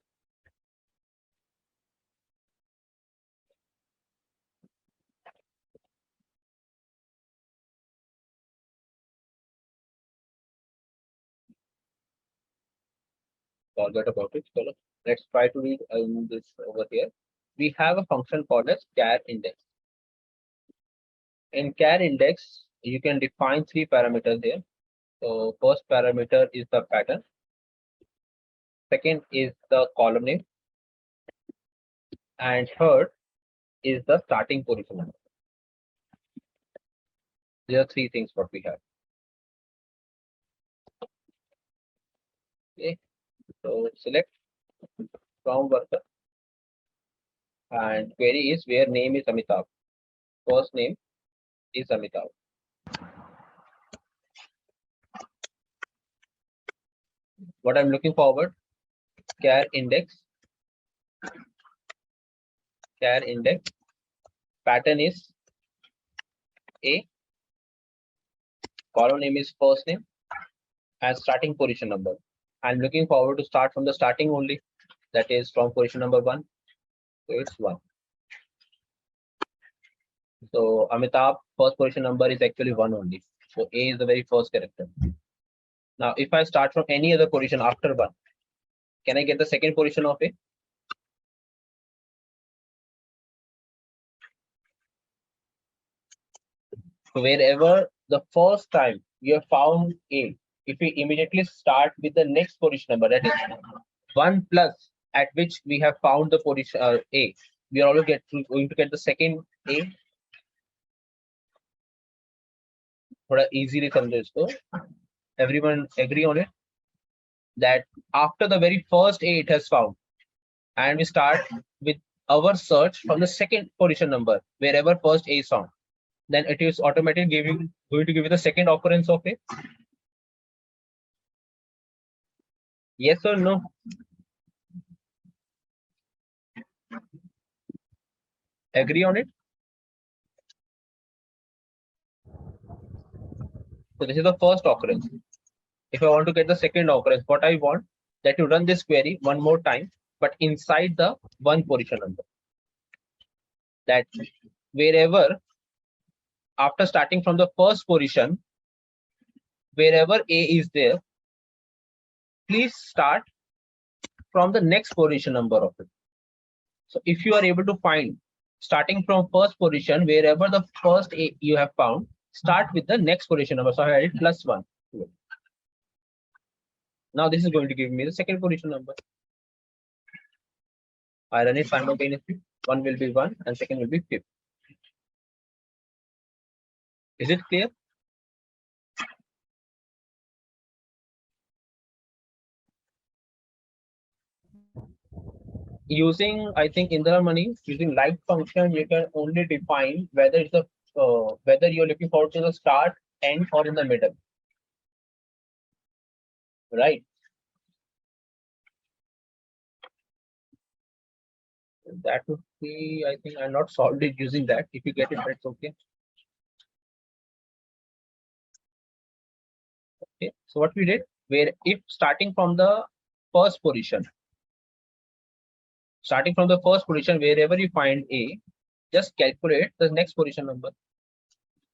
Forget about it. So let's try to read this over here. We have a function called as char index. In char index, you can define 3 parameters here. So first parameter is the pattern. Second is the column name. And third is the starting position number. There are 3 things what we have. Okay. So select from worker. And query is where name is Amitabh. First name is Amitabh. What I'm looking forward, char index, pattern is A, column name is first name, and starting position number. I'm looking forward to start from the starting only, that is from position number 1. So it's 1. So Amitabh first position number is actually 1 only. So A is the very first character. Now if I start from any other position after 1, can I get the second position of A? So wherever the first time you have found A, if we immediately start with the next position number, that is 1 plus at which we have found the position A, we are always going to get the second A. थोड़ा easily समझो इसको. Everyone agree on it that after the very first A it has found, and we start with our search from the second position number wherever first A is found, then it is automatically going to give you the second occurrence of A. Yes or no? Agree on it? So this is the first occurrence. If I want to get the second occurrence, what I want that you run this query one more time, but inside the one position number. That wherever after starting from the first position, wherever A is there, please start from the next position number of it. So if you are able to find starting from first position, wherever the first A you have found, start with the next position number. So I added +1. Now this is going to give me the second position number. I run it simultaneously. One will be 1 and second will be 5. Is it clear? Using, I think in the money, using like function, you can only define whether it's a whether you're looking forward to the start, end, or in the middle. Right. That would be, I think I'm not solved it using that. If you get it, that's okay. Okay. So what we did, where if starting from the first position, wherever you find A, just calculate the next position number.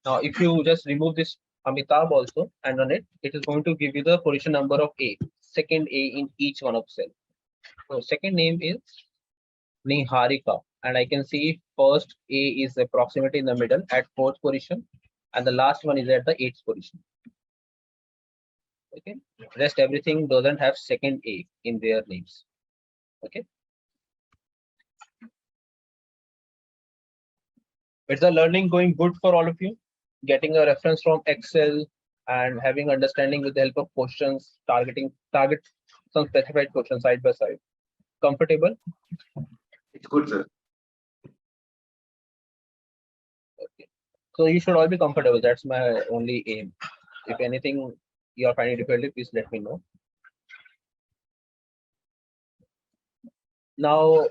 Now, if you just remove this Amitabh also and run it, it is going to give you the position number of A, second A in each one of cell. So second name is Niharika, and I can see first A is approximately in the middle at 4th position, and the last one is at the 8th position. Okay, rest everything doesn't have second A in their names. Okay. Is the learning going good for all of you? Getting a reference from Excel and having understanding with the help of questions, target some specified questions side by side. Comfortable? It's good, sir. Okay. So you should all be comfortable. That's my only aim. If anything you are finding difficulty, please let me know. Now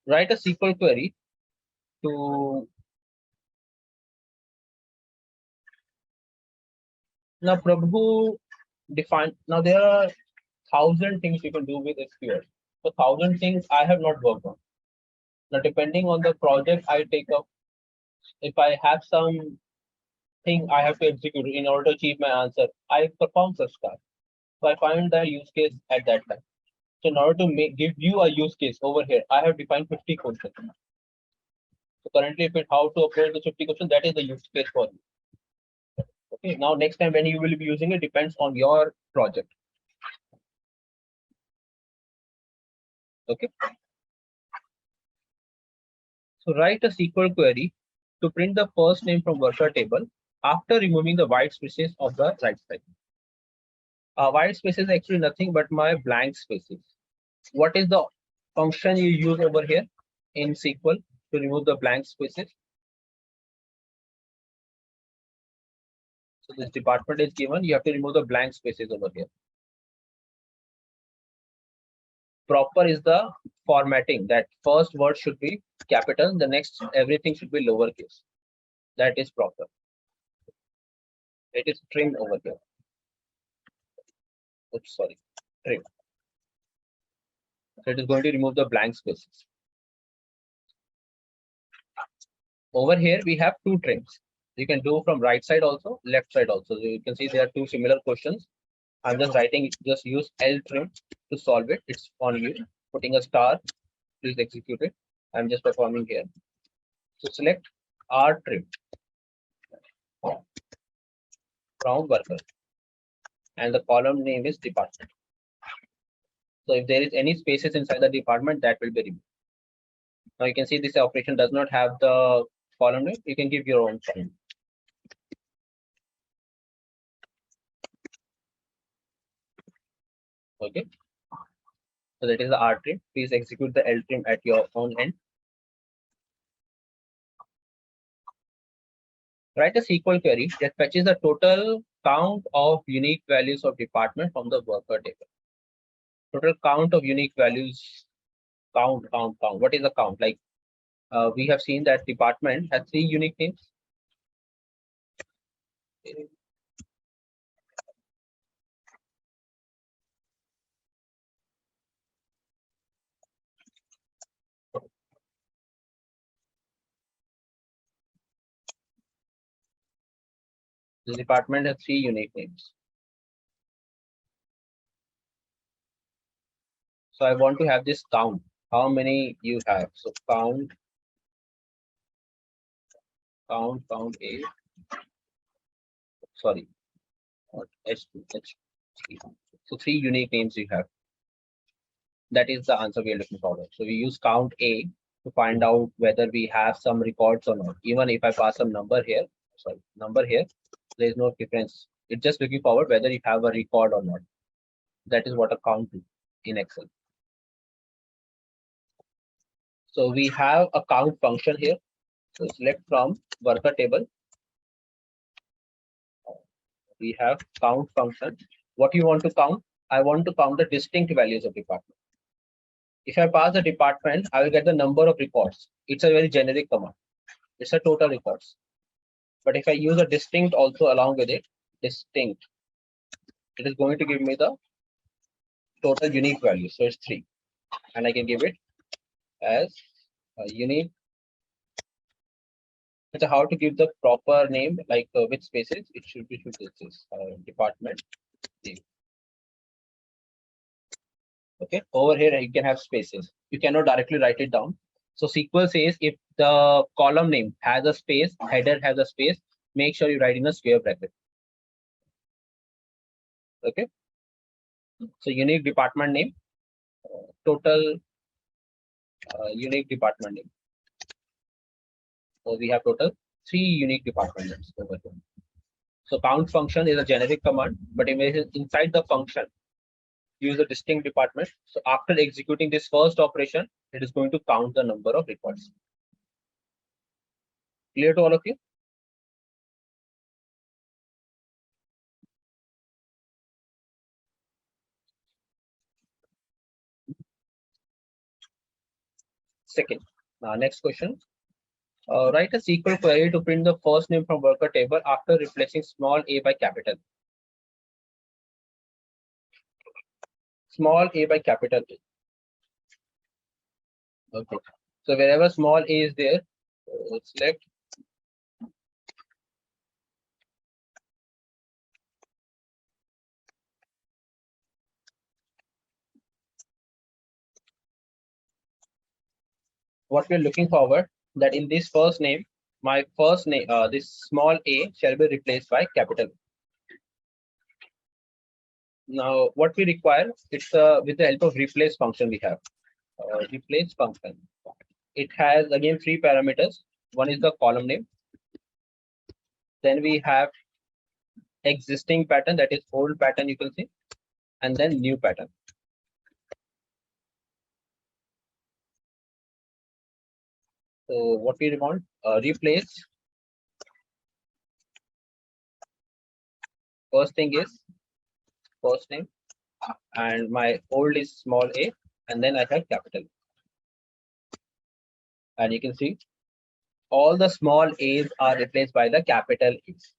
write a SQL query to now Prabhu define. Now there are 1,000 things you can do with SQL. So 1,000 things I have not worked on. Now depending on the project I take up, if I have some thing I have to execute in order to achieve my answer, I perform such task. So I find the use case at that time. So in order to give you a use case over here, I have defined 50 questions. So currently, if it how to approach the 50 questions, that is the use case for you. Okay. Now next time when you will be using it depends on your project. Okay. So write a SQL query to print the first name from worker table after removing the white spaces of the right side. White space is actually nothing but my blank spaces. What is the function you use over here in SQL to remove the blank spaces? So this department is given, you have to remove the blank spaces over here. Proper is the formatting, that first word should be capital, the next everything should be lowercase. That is proper. It is trimmed over here. Oops, sorry, trim. So it is going to remove the blank spaces. Over here we have two trims. You can do from right side also, left side also. So you can see there are two similar questions. I'm just writing, just use L trim to solve it. It's on you. Putting a star, please execute it. I'm just performing here. So select R trim from worker, and the column name is department. So if there is any spaces inside the department, that will be removed. Now you can see this operation does not have the column name. You can give your own column. Okay. So that is the R trim. Please execute the L trim at your own end. Write a SQL query that fetches the total count of unique values of department from the worker table. Total count of unique values. Count. What is the count? Like we have seen that department has 3 unique names. The department has 3 unique names. So I want to have this count. How many you have? So count A. Sorry, not H2, H3. So 3 unique names you have. That is the answer we are looking for. So we use count A to find out whether we have some records or not. Even if I pass some number here, there is no difference. It's just looking forward whether you have a record or not. That is what a count is in Excel. So we have a count function here. So select from worker table. We have count function. What you want to count? I want to count the distinct values of department. If I pass the department, I will get the number of records. It's a very generic command. It's a total records. But if I use a distinct also along with it, distinct, it is going to give me the total unique value. So it's 3. And I can give it as a unique. So how to give the proper name, like with spaces, it should be department name. Okay, over here you can have spaces. You cannot directly write it down. So SQL says if the column name has a space, header has a space, make sure you write in a square bracket. Okay. So unique department name, total unique department name. So we have total 3 unique department names over here. So count function is a generic command, but inside the function, use a distinct department. So after executing this first operation, it is going to count the number of records. Clear to all of you? Second, next question. Write a SQL query to print the first name from worker table after replacing small a by capital. Small a by capital A. Okay. So wherever small a is there, select what we're looking forward, that in this first name, my first name, this small a shall be replaced by capital. Now, what we require, it's with the help of replace function we have. Replace function. It has again 3 parameters. One is the column name. Then we have existing pattern, that is old pattern you can see, and then new pattern. So what we want, replace. First thing is first name, and my old is small a, and then I have capital. And you can see all the small a's are replaced by the capital A's.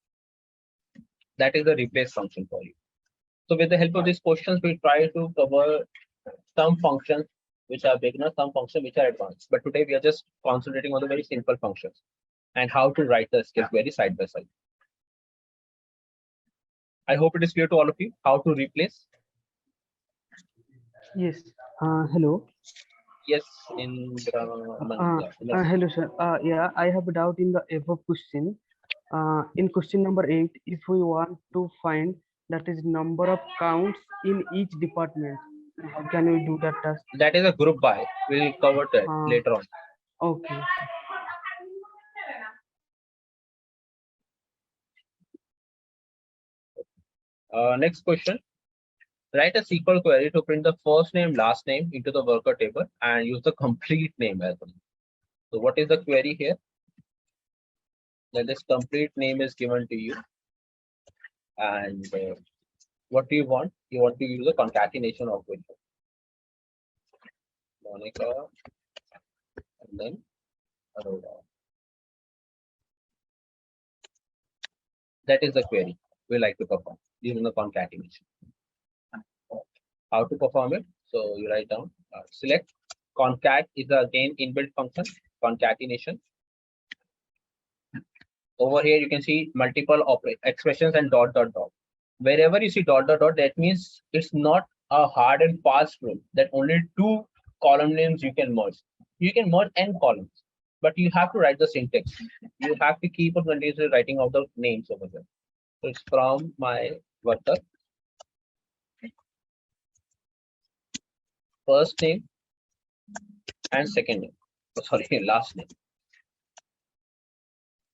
That is the replace function for you. So with the help of these questions, we try to cover some functions which are beginner, some functions which are advanced. But today we are just concentrating on the very simple functions and how to write the SQL query side by side. I hope it is clear to all of you how to replace. Yes. Hello. Yes, in Hello, sir. Yeah, I have a doubt in the above question. In question number 8, if we want to find that is number of counts in each department, how can we do that task? that is a group by. We'll cover that later on. Okay. Next question. Write a SQL query to print the first name, last name into the worker table and use the complete name as well. So what is the query here? Then this complete name is given to you. And what do you want? You want to use a concatenation operation. Monica, and then Aurora. That is the query we like to perform using the concatenation. How to perform it? So you write down, select concat is again inbuilt function, concatenation. Over here you can see multiple expressions and dot dot dot. Wherever you see dot dot dot, that means it's not a hard and fast rule that only 2 column names you can merge. You can merge n columns, but you have to write the syntax. You have to keep on continuously writing out the names over there. So it's from my worker, first name and second name. Oh, sorry, last name.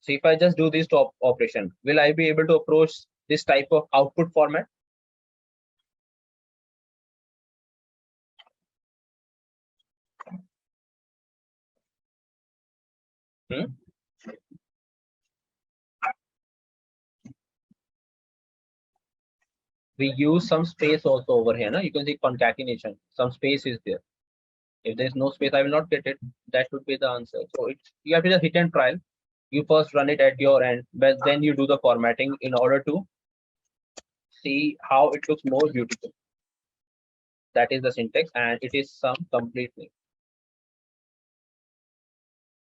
So if I just do this operation, will I be able to approach this type of output format? We use some space also over here. You can see concatenation. Some space is there. If there is no space, I will not get it. That would be the answer. So it's, you have to just hit and trial. You first run it at your end, but then you do the formatting in order to see how it looks more beautiful. That is the syntax, and it is some complete name.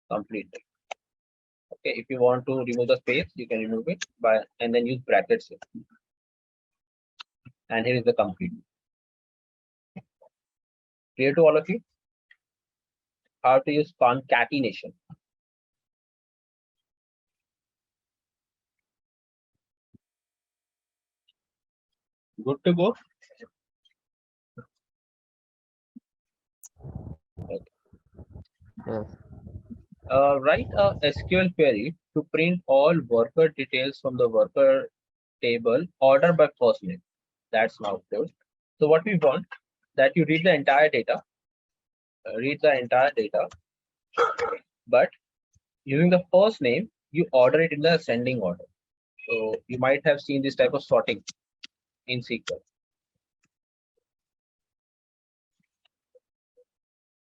Complete name. Okay, if you want to remove the space, you can remove it by and then use brackets here. And here is the complete. Clear to all of you? How to use concatenation. Good to go. Okay. Yes. Write a SQL query to print all worker details from the worker table order by first name. That's now closed. So what we want, that you read the entire data, but using the first name, you order it in the ascending order. So you might have seen this type of sorting in SQL.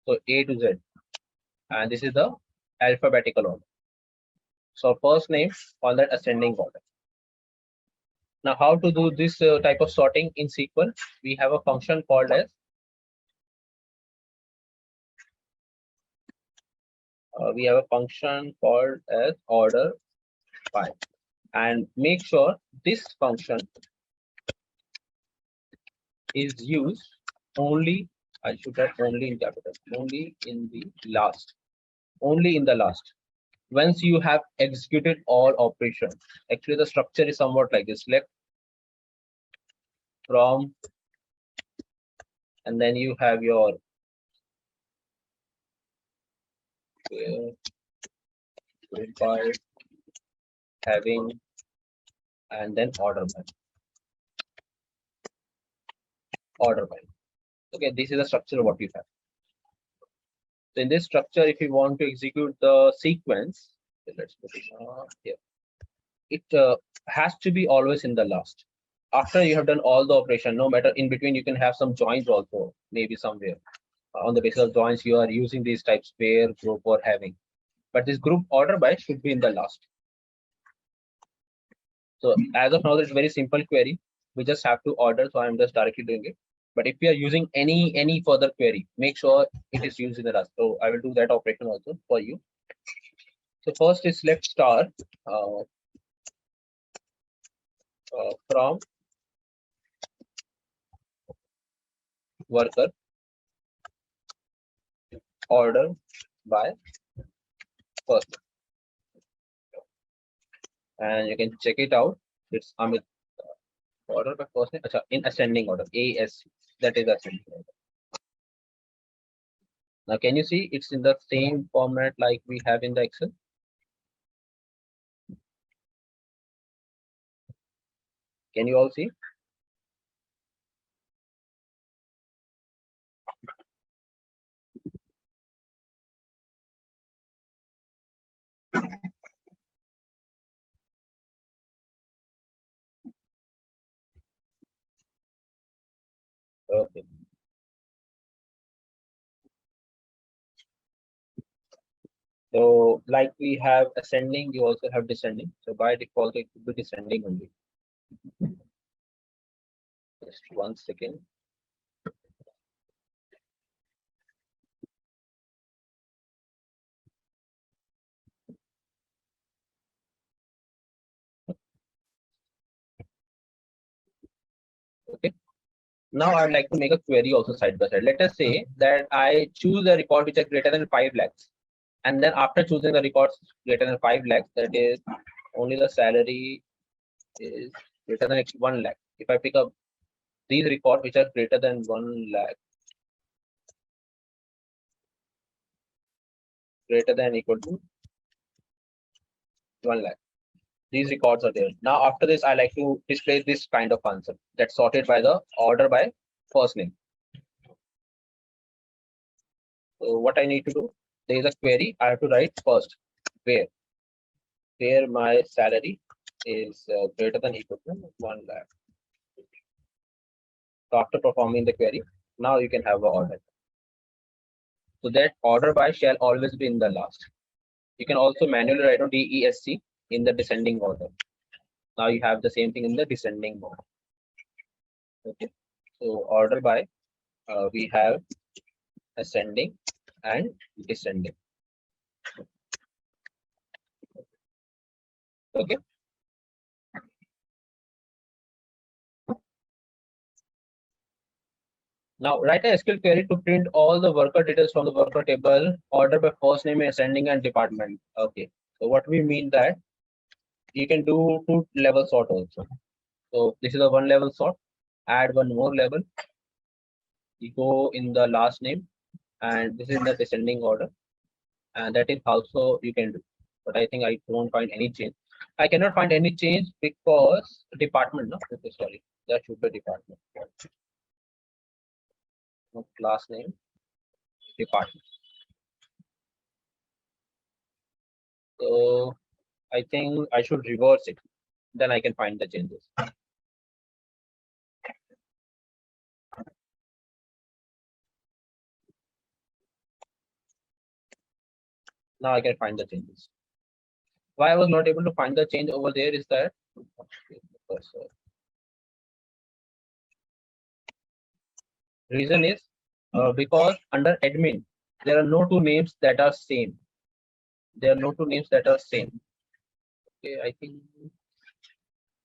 So A to Z. and this is the alphabetical order. So first name on that ascending order. Now, how to do this type of sorting in SQL? We have a function called as order by, and make sure this function is used only. I should have only in capital, only in the last. Once you have executed all operations. Actually, the structure is somewhat like this: select, from, and then you have your required, having, and then order by. Okay, this is the structure of what we have. So in this structure, if you want to execute the sequence, let's put it here. It has to be always in the last. After you have done all the operation, no matter in between, you can have some joins also, maybe somewhere. On the basis of joins, you are using these types, pair, group, or having. But this group order by should be in the last. So as of now, it's very simple query. We just have to order. So I'm just directly doing it. But if we are using any further query, make sure it is used in the last. So I will do that operation also for you. So first is select star from worker order by first, and you can check it out. It's Amit order by first name. In ascending order, AS, that is ascending order. Now, can you see it's in the same format like we have in the Excel? Can you all see? Okay. So like we have ascending, you also have descending. So by default, it will be descending only. Just 1 second. Okay. Now I'd like to make a query also side by side. Let us say that I choose a record which is greater than 5 lakhs. And then after choosing the records greater than 5 lakhs, that is only the salary is greater than 1 lakh. If I pick up these records which are greater than 1 lakh, greater than equal to 1 lakh. These records are there. Now after this, I like to display this kind of answer that's sorted by the order by first name. So what I need to do, there is a query. I have to write first where my salary is greater than equal to 1 lakh. So after performing the query, now you can have an order. So that order by shall always be in the last. You can also manually write on DESC in the descending order. Now you have the same thing in the descending order. Okay. So order by we have ascending and descending. Okay. Now write a SQL query to print all the worker details from the worker table, order by first name, ascending, and department. Okay. So what we mean that you can do 2 level sort also. So this is a 1 level sort. Add 1 more level. You go in the last name, and this is in the descending order, and that is also you can do. But I think I don't find any change. I cannot find any change because department. No, okay, sorry, that should be department. No, class name, department. So I think I should reverse it. Then I can find the changes. Now I can find the changes. Why I was not able to find the change over there is that reason is because under admin there are no two names that are same. There are no two names that are same. Okay, I think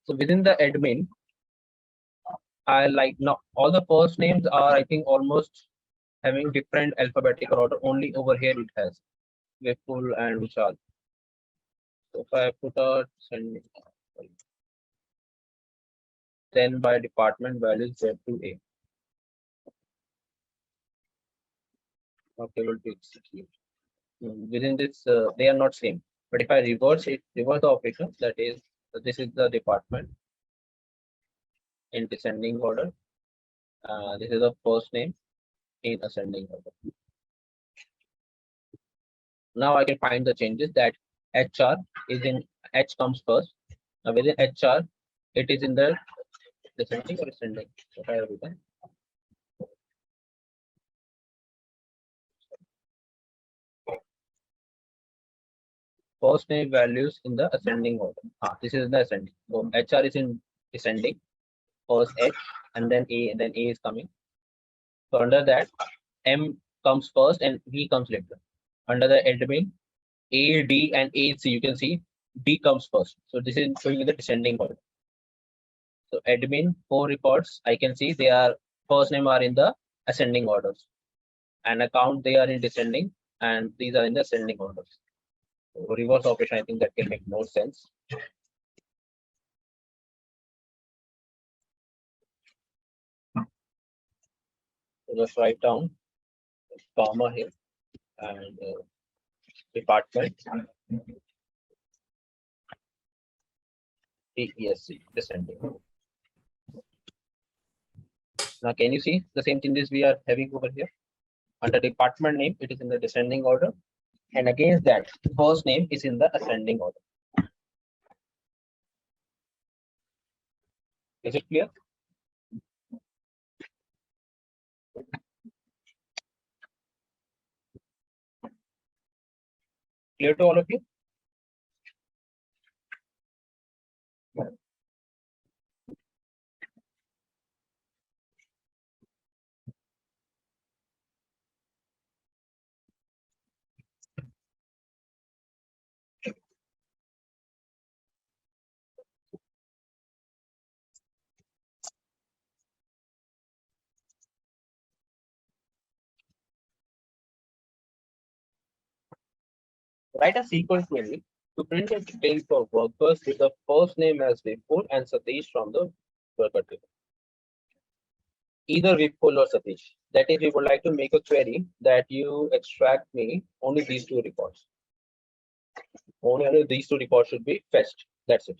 so. Within the admin, I like now all the first names are I think almost having different alphabetical order. Only over here it has Vipul and Vishal. So if I put a send, then by department values Z to A. Okay, will be execute. Within this, they are not same. But if I reverse the operation, that is, this is the department in descending order. This is the first name in ascending order. Now I can find the changes that HR is in H comes first. Now within HR, it is in the descending or ascending. What I have written. First name values in the ascending order. This is the ascending. So HR is in descending. First H and then A, and then A is coming. So under that, M comes first and V comes later. Under the admin, A, D, and A, C, you can see D comes first. So this is going in the descending order. So admin 4 records, I can see they are first name are in the ascending orders, and account they are in descending, and these are in the ascending orders. So reverse operation, I think that can make more sense. So just write down comma here and department DESC descending. Now can you see the same changes we are having over here? Under department name, it is in the descending order, and against that, first name is in the ascending order. Is it clear? Clear to all of you? Write a Sql query to print the details for workers with the first name as Vipul and Satish from the worker table. Either Vipul or Satish. That is, we would like to make a query that you extract me only these two records. Only these two records should be fetched. That's it.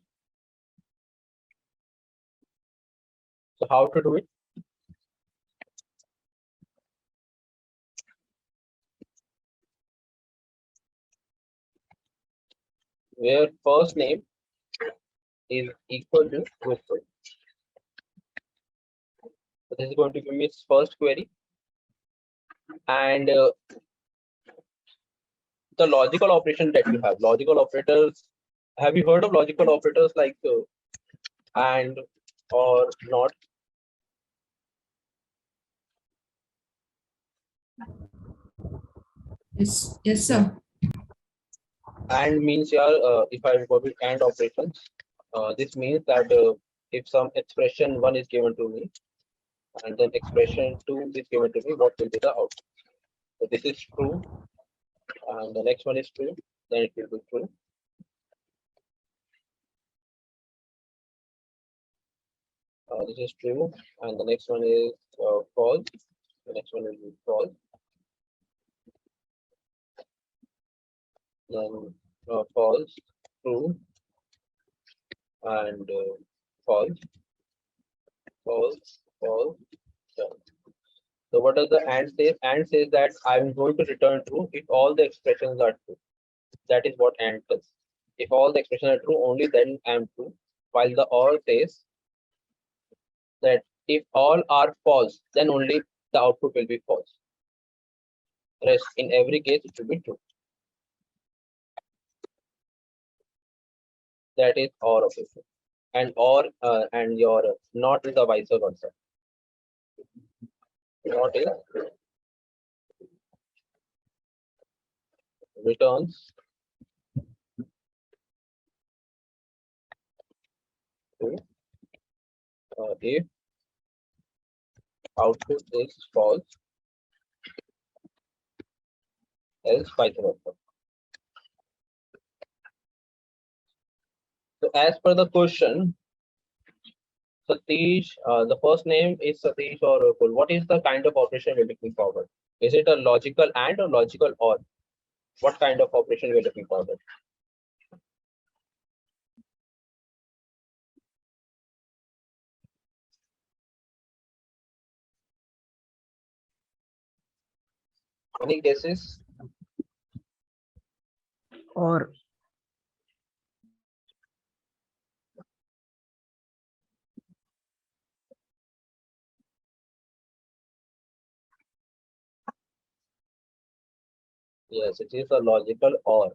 So how to do it? Where first name is equal to Vipul. So this is going to give me its first query, and the logical operation that you have. Logical operators. Have you heard of logical operators like and or not? Yes, yes, sir. And means here, if I go with AND operations, this means that if some expression 1 is given to me, and then expression 2 is given to me, what will be the output? So this is true, and the next one is true, then it will be true. This is true, and the next one is false. The next one will be false. Then false, true, and false, false, false. Done. So what does the AND say? AND says that I'm going to return true if all the expressions are true. That is what AND does. If all the expressions are true, only then I'm true. While the OR says that if all are false, then only the output will be false. Rest in every case it should be true. that is OR operation, and OR and your not is the vice versa. Not is returns to if output is false, else vice versa. So as per the question, Satish, the first name is Satish or Rakul. What is the kind of operation we're looking forward? Is it a logical and or logical or? What kind of operation we're looking forward? Any guesses? Or Yes, it is a logical or,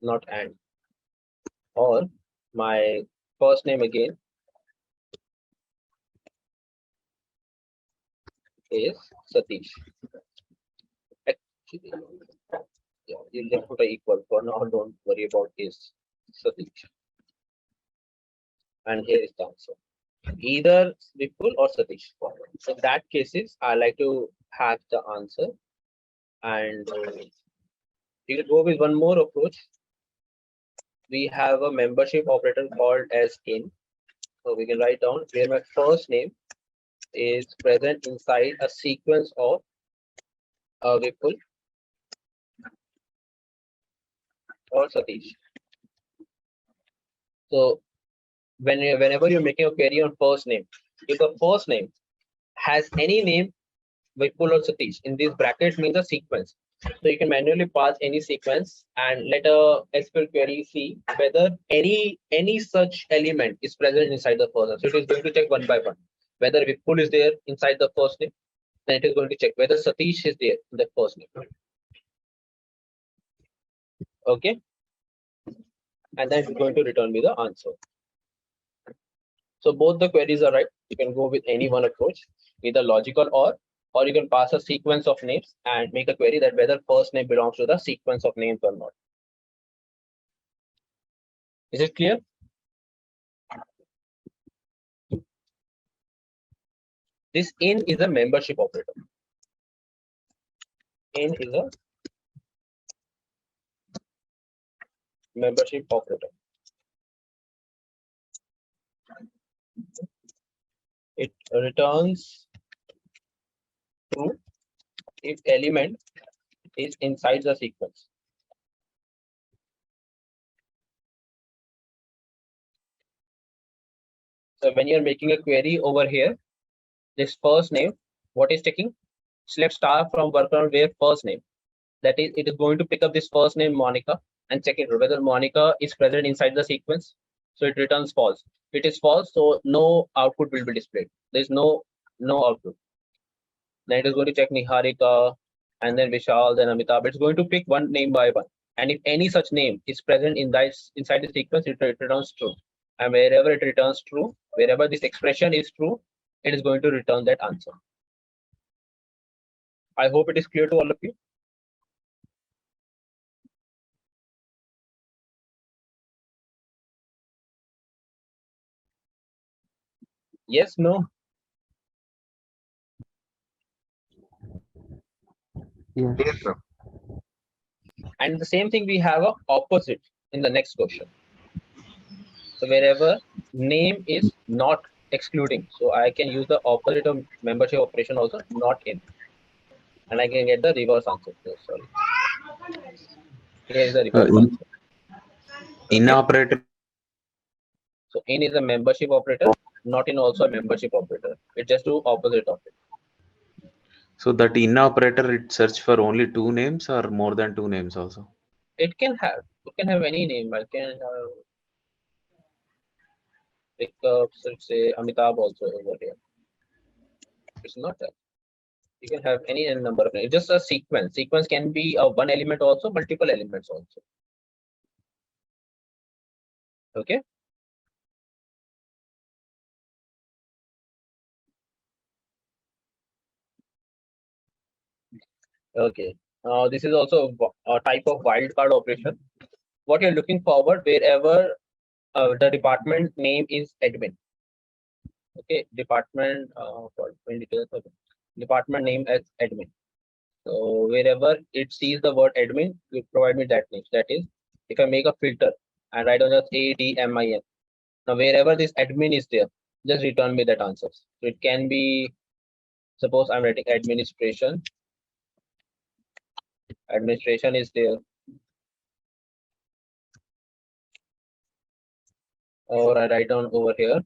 not and. Or my first name again is Satish. Actually, yeah, you just put a equal for now. Don't worry about is Satish. And here is the answer. Either Vipul or Satish. So in that cases, I like to have the answer. And we will go with one more approach. We have a membership operator called as in. So we can write down where my first name is present inside a sequence of Vipul or Satish. So whenever you're making a query on first name, if the first name has any name Vipul or Satish in this bracket means a sequence. So you can manually pass any sequence and let a SQL query see whether any such element is present inside the first name. So it is going to check one by one whether Vipul is there inside the first name. Then it is going to check whether Satish is there in the first name. Okay, and then it's going to return me the answer. So both the queries are right. You can go with any one approach, either logical or you can pass a sequence of names and make a query that whether first name belongs to the sequence of names or not. Is it clear? This in is a membership operator. In is a membership operator. It returns true if element is inside the sequence. So when you're making a query over here, this first name, what is taking? So let's start from work on where first name. That is, it is going to pick up this first name Monica and check it whether Monica is present inside the sequence. So it returns false. If it is false, so no output will be displayed. There is no output. Then it is going to check Niharika and then Vishal, then Amitabh. It's going to pick one name by one. And if any such name is present in this inside the sequence, it returns true. And wherever it returns true, wherever this expression is true, it is going to return that answer. I hope it is clear to all of you. Yes, no. Yes. And the same thing we have a opposite in the next question. So wherever name is not excluding, so I can use the opposite of membership operation also, not in, and I can get the reverse answer. Oh, sorry, here is the reverse answer. In operator. So in is a membership operator, not in also a membership operator. It just do opposite of it. So that in operator, it search for only two names or more than two names also? It can have any name. I can pick up, let's say Amitabh also over here. It's not that. You can have any number of names. It's just a sequence. Sequence can be one element also, multiple elements also. Okay. Okay. This is also a type of wildcard operation. What you're looking forward wherever the department name is admin. Okay, department department name as admin. So wherever it sees the word admin, you provide me that name. That is, if I make a filter and write down just ADMIN. Now wherever this admin is there, just return me that answer. So it can be, suppose I'm writing administration. Administration is there. Or I write down over here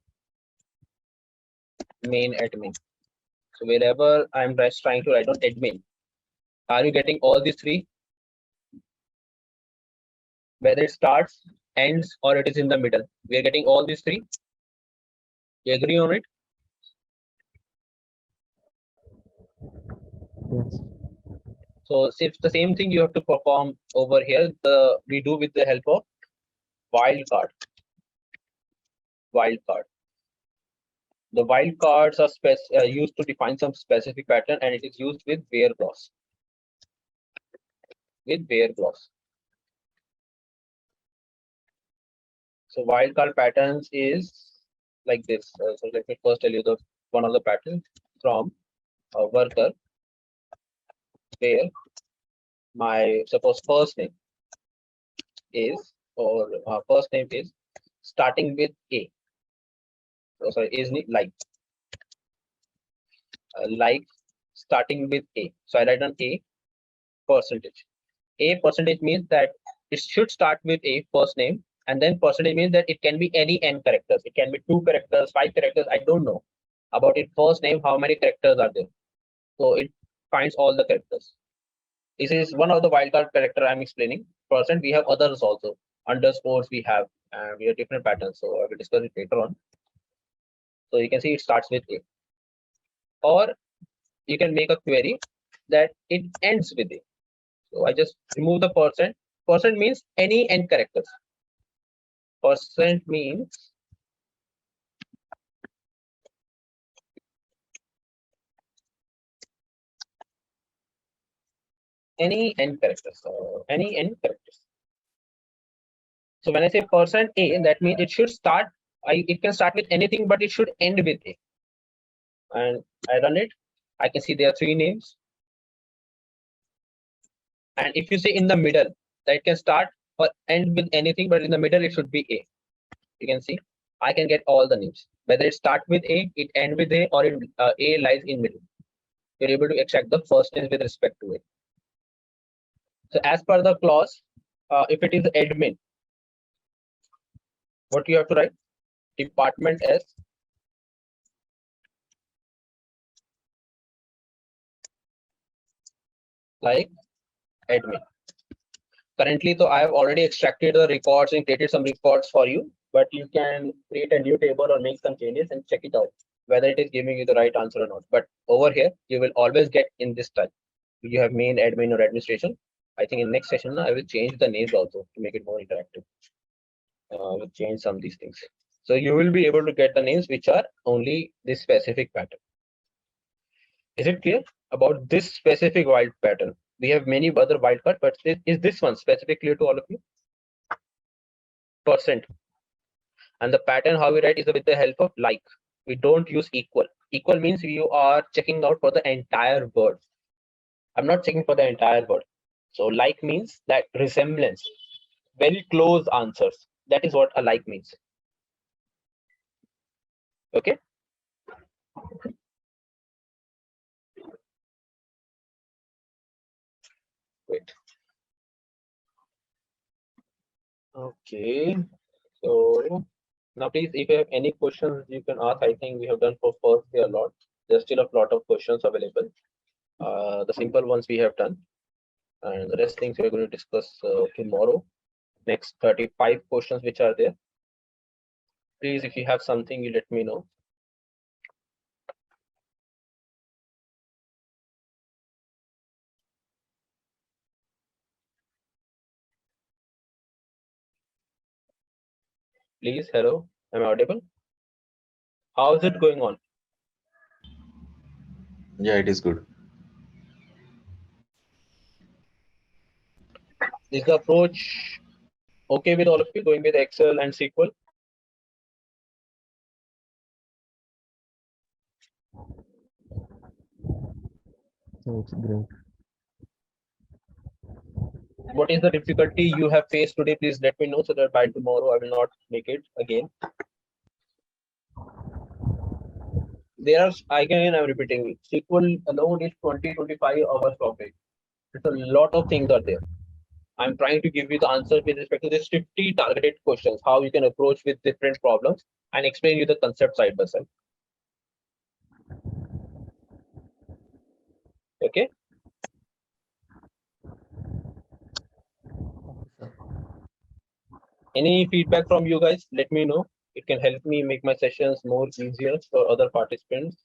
main admin. So wherever I'm just trying to write down admin, are you getting all these three? Whether it starts, ends, or it is in the middle, we are getting all these three. You agree on it? Yes. So if the same thing you have to perform over here, we do with the help of wildcard. Wildcard. The wildcards are used to define some specific pattern, and it is used with where clause. With where clause. So wildcard patterns is like this. So let me first tell you the one of the patterns from a worker where my suppose first name is first name is starting with A. So sorry, is like like starting with A. So I write down A percentage. A percentage means that it should start with A first name, and then percentage means that it can be any n characters. It can be 2 characters, 5 characters. I don't know about its first name, how many characters are there. So it finds all the characters. This is one of the wildcard character I'm explaining. Percent, we have others also. Underscores we have, and we have different patterns. So I will discuss it later on. So you can see it starts with A. Or you can make a query that it ends with A. So I just remove the percent. Percent means any n characters. Percent means any n characters. So any n characters. So when I say percent A, that means it should start. It can start with anything, but it should end with A. And I run it. I can see there are 3 names. And if you say in the middle, that can start or end with anything, but in the middle it should be A. You can see I can get all the names. Whether it start with A, it end with A, or A lies in middle. You're able to extract the first name with respect to it. So as per the clause, if it is admin, what you have to write? Department S like admin. Currently, so I have already extracted the records and created some records for you, but you can create a new table or make some changes and check it out whether it is giving you the right answer or not. But over here, you will always get in this type. You have main, admin, or administration. I think in next session, I will change the names also to make it more interactive. We'll change some of these things. So you will be able to get the names which are only this specific pattern. Is it clear about this specific wild pattern? We have many other wildcard, but is this one specific clear to all of you? Percent. And the pattern how we write is with the help of like. We don't use equal. Equal means you are checking out for the entire word. I'm not checking for the entire word. So like means that resemblance, very close answers. That is what a like means. Okay. Wait. Okay. So now please, if you have any questions, you can ask. I think we have done for first day a lot. There's still a lot of questions available. The simple ones we have done. And the rest things we're going to discuss tomorrow. Next 35 questions which are there. Please, if you have something, you let me know. Please, hello, am I audible? How is it going on? Yeah, it is good. Is the approach okay with all of you going with Excel and SQL? So it's great. What is the difficulty you have faced today? Please let me know so that by tomorrow I will not make it again. There are, again, I'm repeating, SQL alone is 20-25 hours topic. It's a lot of things are there. I'm trying to give you the answer with respect to this 50 targeted questions, how you can approach with different problems and explain you the concept side by side. Okay. Any feedback from you guys? Let me know. It can help me make my sessions more easier for other participants.